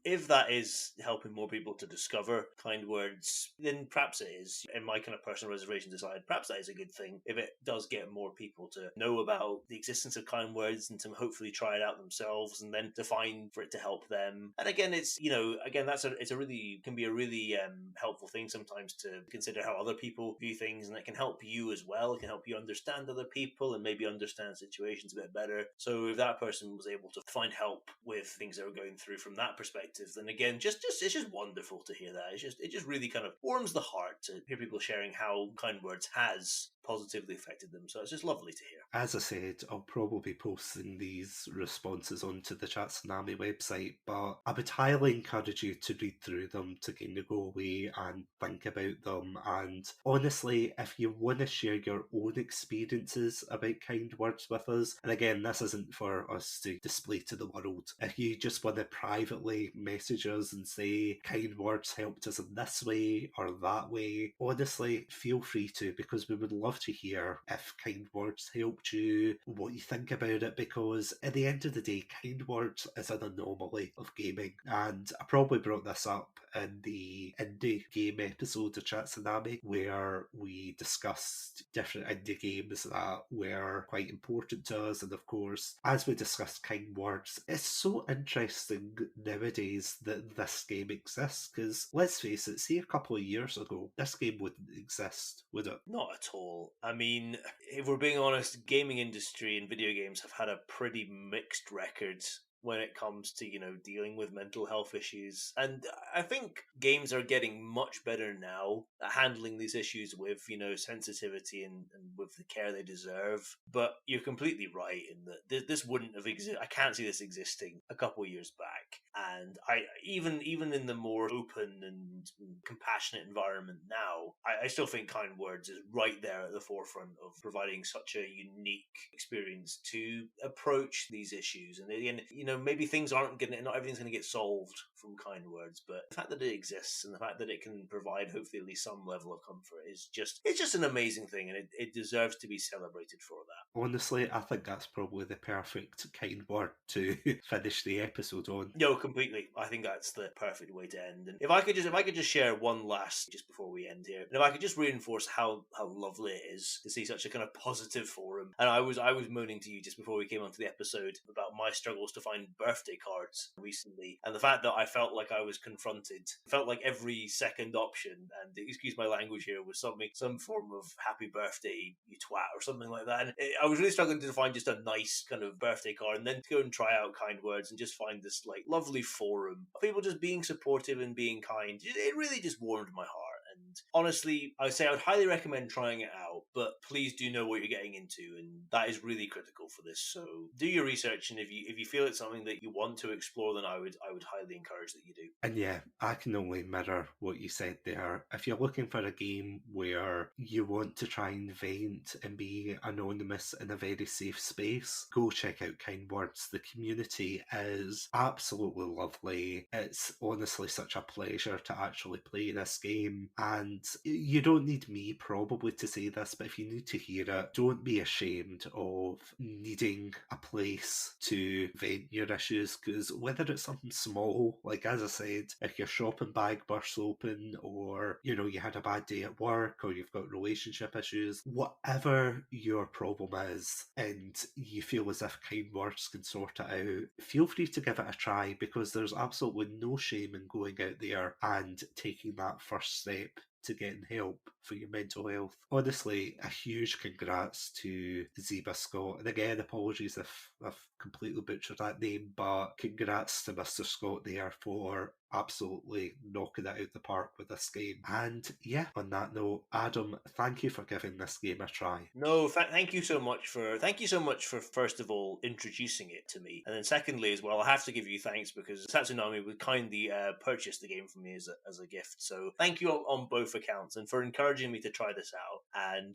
[SPEAKER 2] if that is helping more people to discover kind words, then perhaps it is. In my kind of personal reservations aside, perhaps that is a good thing if it does get more people to know about the existence of kind words and to hopefully try it out themselves, and then to find for it to help them. And again, it's can be a really helpful thing sometimes to consider how other people view things, and it can help you as well. It can help you understand other people and maybe understand situations a bit better. So if that person was able to find help with things they were going through from that perspective, then again, it's just wonderful to hear that. It just really kind of warms the heart to hear people sharing how kind words has positively affected them. So it's just lovely to hear.
[SPEAKER 1] As I said, I'll probably be posting these responses onto the Chatsunami website, but I would highly encourage you to read through them, to kind of go away and think about them. And honestly, if you want to share your own experiences about kind words with us, and again, this isn't for us to display to the world, if you just want to privately message us and say kind words helped us in this way or that way, honestly, feel free to, because we would love to hear if kind words helped you, what you think about it, because at the end of the day, kind words is an anomaly of gaming. And I probably brought this up in the indie game episode of Chatsunami, where we discussed different indie games that were quite important to us. And of course, as we discussed kind words, it's so interesting nowadays that this game exists, because let's face it, see a couple of years ago, this game wouldn't exist, would it?
[SPEAKER 2] Not at all. I mean, if we're being honest, gaming industry and video games have had a pretty mixed record when it comes to, dealing with mental health issues. And I think games are getting much better now at handling these issues with, sensitivity and with the care they deserve. But you're completely right in that this wouldn't have existed. I can't see this existing a couple of years back. And I even in the more open and compassionate environment now, I still think kind words is right there at the forefront of providing such a unique experience to approach these issues. And again, maybe things not everything's going to get solved from kind words, but the fact that it exists and the fact that it can provide hopefully at least some level of comfort it's just an amazing thing, and it deserves to be celebrated for that.
[SPEAKER 1] Honestly, I think that's probably the perfect kind word to finish the episode on.
[SPEAKER 2] No, completely. I think that's the perfect way to end. And if I could just share one last just before we end here, and if I could just reinforce how lovely it is to see such a kind of positive forum. And I was moaning to you just before we came onto the episode about my struggles to find birthday cards recently, and the fact that I felt like I was confronted, felt like every second option, and excuse my language here, was some form of happy birthday, you twat, or something like that. And I was really struggling to find just a nice kind of birthday card, and then to go and try out kind words and just find this like lovely forum of people just being supportive and being kind. It really just warmed my heart. And honestly, I would say I would highly recommend trying it out, but please do know what you're getting into, and that is really critical for this. So do your research, and if you feel it's something that you want to explore, then I would highly encourage that you do.
[SPEAKER 1] And yeah, I can only mirror what you said there. If you're looking for a game where you want to try and vent and be anonymous in a very safe space, go check out Kind Words. The community is absolutely lovely. It's honestly such a pleasure to actually play this game. And you don't need me probably to say this, but if you need to hear it, don't be ashamed of needing a place to vent your issues, because whether it's something small, like as I said, if your shopping bag bursts open, or you had a bad day at work, or you've got relationship issues, whatever your problem is, and you feel as if Kind Words can sort it out, feel free to give it a try, because there's absolutely no shame in going out there and taking that first step to getting help for your mental health. Honestly, a huge congrats to Zeba Scott. And again, apologies if I've completely butchered that name, but congrats to Mr. Scott there for absolutely knocking it out the park with this game. And yeah, on that note, Adam, thank you for giving this game a try.
[SPEAKER 2] No, thank you so much for first of all introducing it to me, and then secondly as well, I have to give you thanks because Satsunami would kindly purchase the game for me as a gift. So thank you on both accounts, and for encouraging me to try this out. And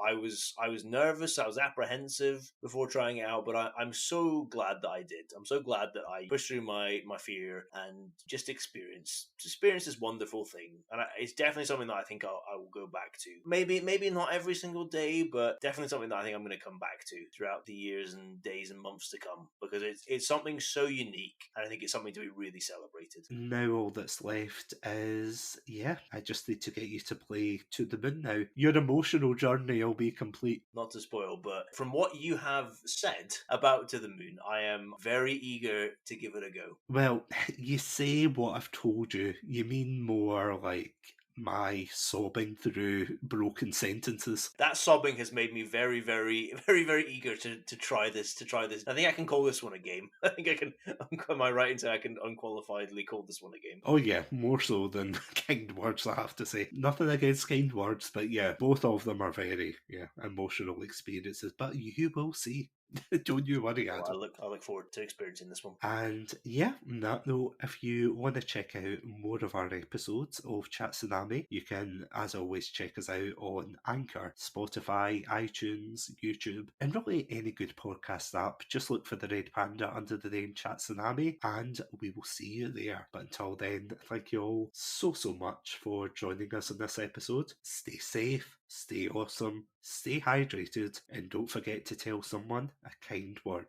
[SPEAKER 2] I was nervous, I was apprehensive before trying it out, but I'm so glad that I did. I'm so glad that I pushed through my fear and just experienced this wonderful thing. And it's definitely something that I think I will go back to. Maybe not every single day, but definitely something that I think I'm going to come back to throughout the years and days and months to come, because it's something so unique, and I think it's something to be really celebrated.
[SPEAKER 1] Now all that's left is, yeah, I just need to get you to play To the Moon now. Your emotional journey will be complete.
[SPEAKER 2] Not to spoil, but from what you have said about To the Moon, I am very eager to give it a go.
[SPEAKER 1] Well, you say what I've told you. You mean more like my sobbing through broken sentences.
[SPEAKER 2] That sobbing has made me very, very, very, very eager to try this. I think I can call this one a game. I think I can. Am I right in saying I can unqualifiedly call this one a game?
[SPEAKER 1] Oh yeah, more so than Kind Words, I have to say. Nothing against Kind Words, but yeah, both of them are very emotional experiences. But you will see. Don't you worry, Adam.
[SPEAKER 2] Well, I look forward to experiencing this one.
[SPEAKER 1] And yeah, on that note, if you want to check out more of our episodes of Chatsunami, you can, as always, check us out on Anchor, Spotify, iTunes, YouTube, and really any good podcast app. Just look for the Red Panda under the name Chatsunami, and we will see you there. But until then, thank you all so much for joining us on this episode. Stay safe, stay awesome, stay hydrated, and don't forget to tell someone a kind word.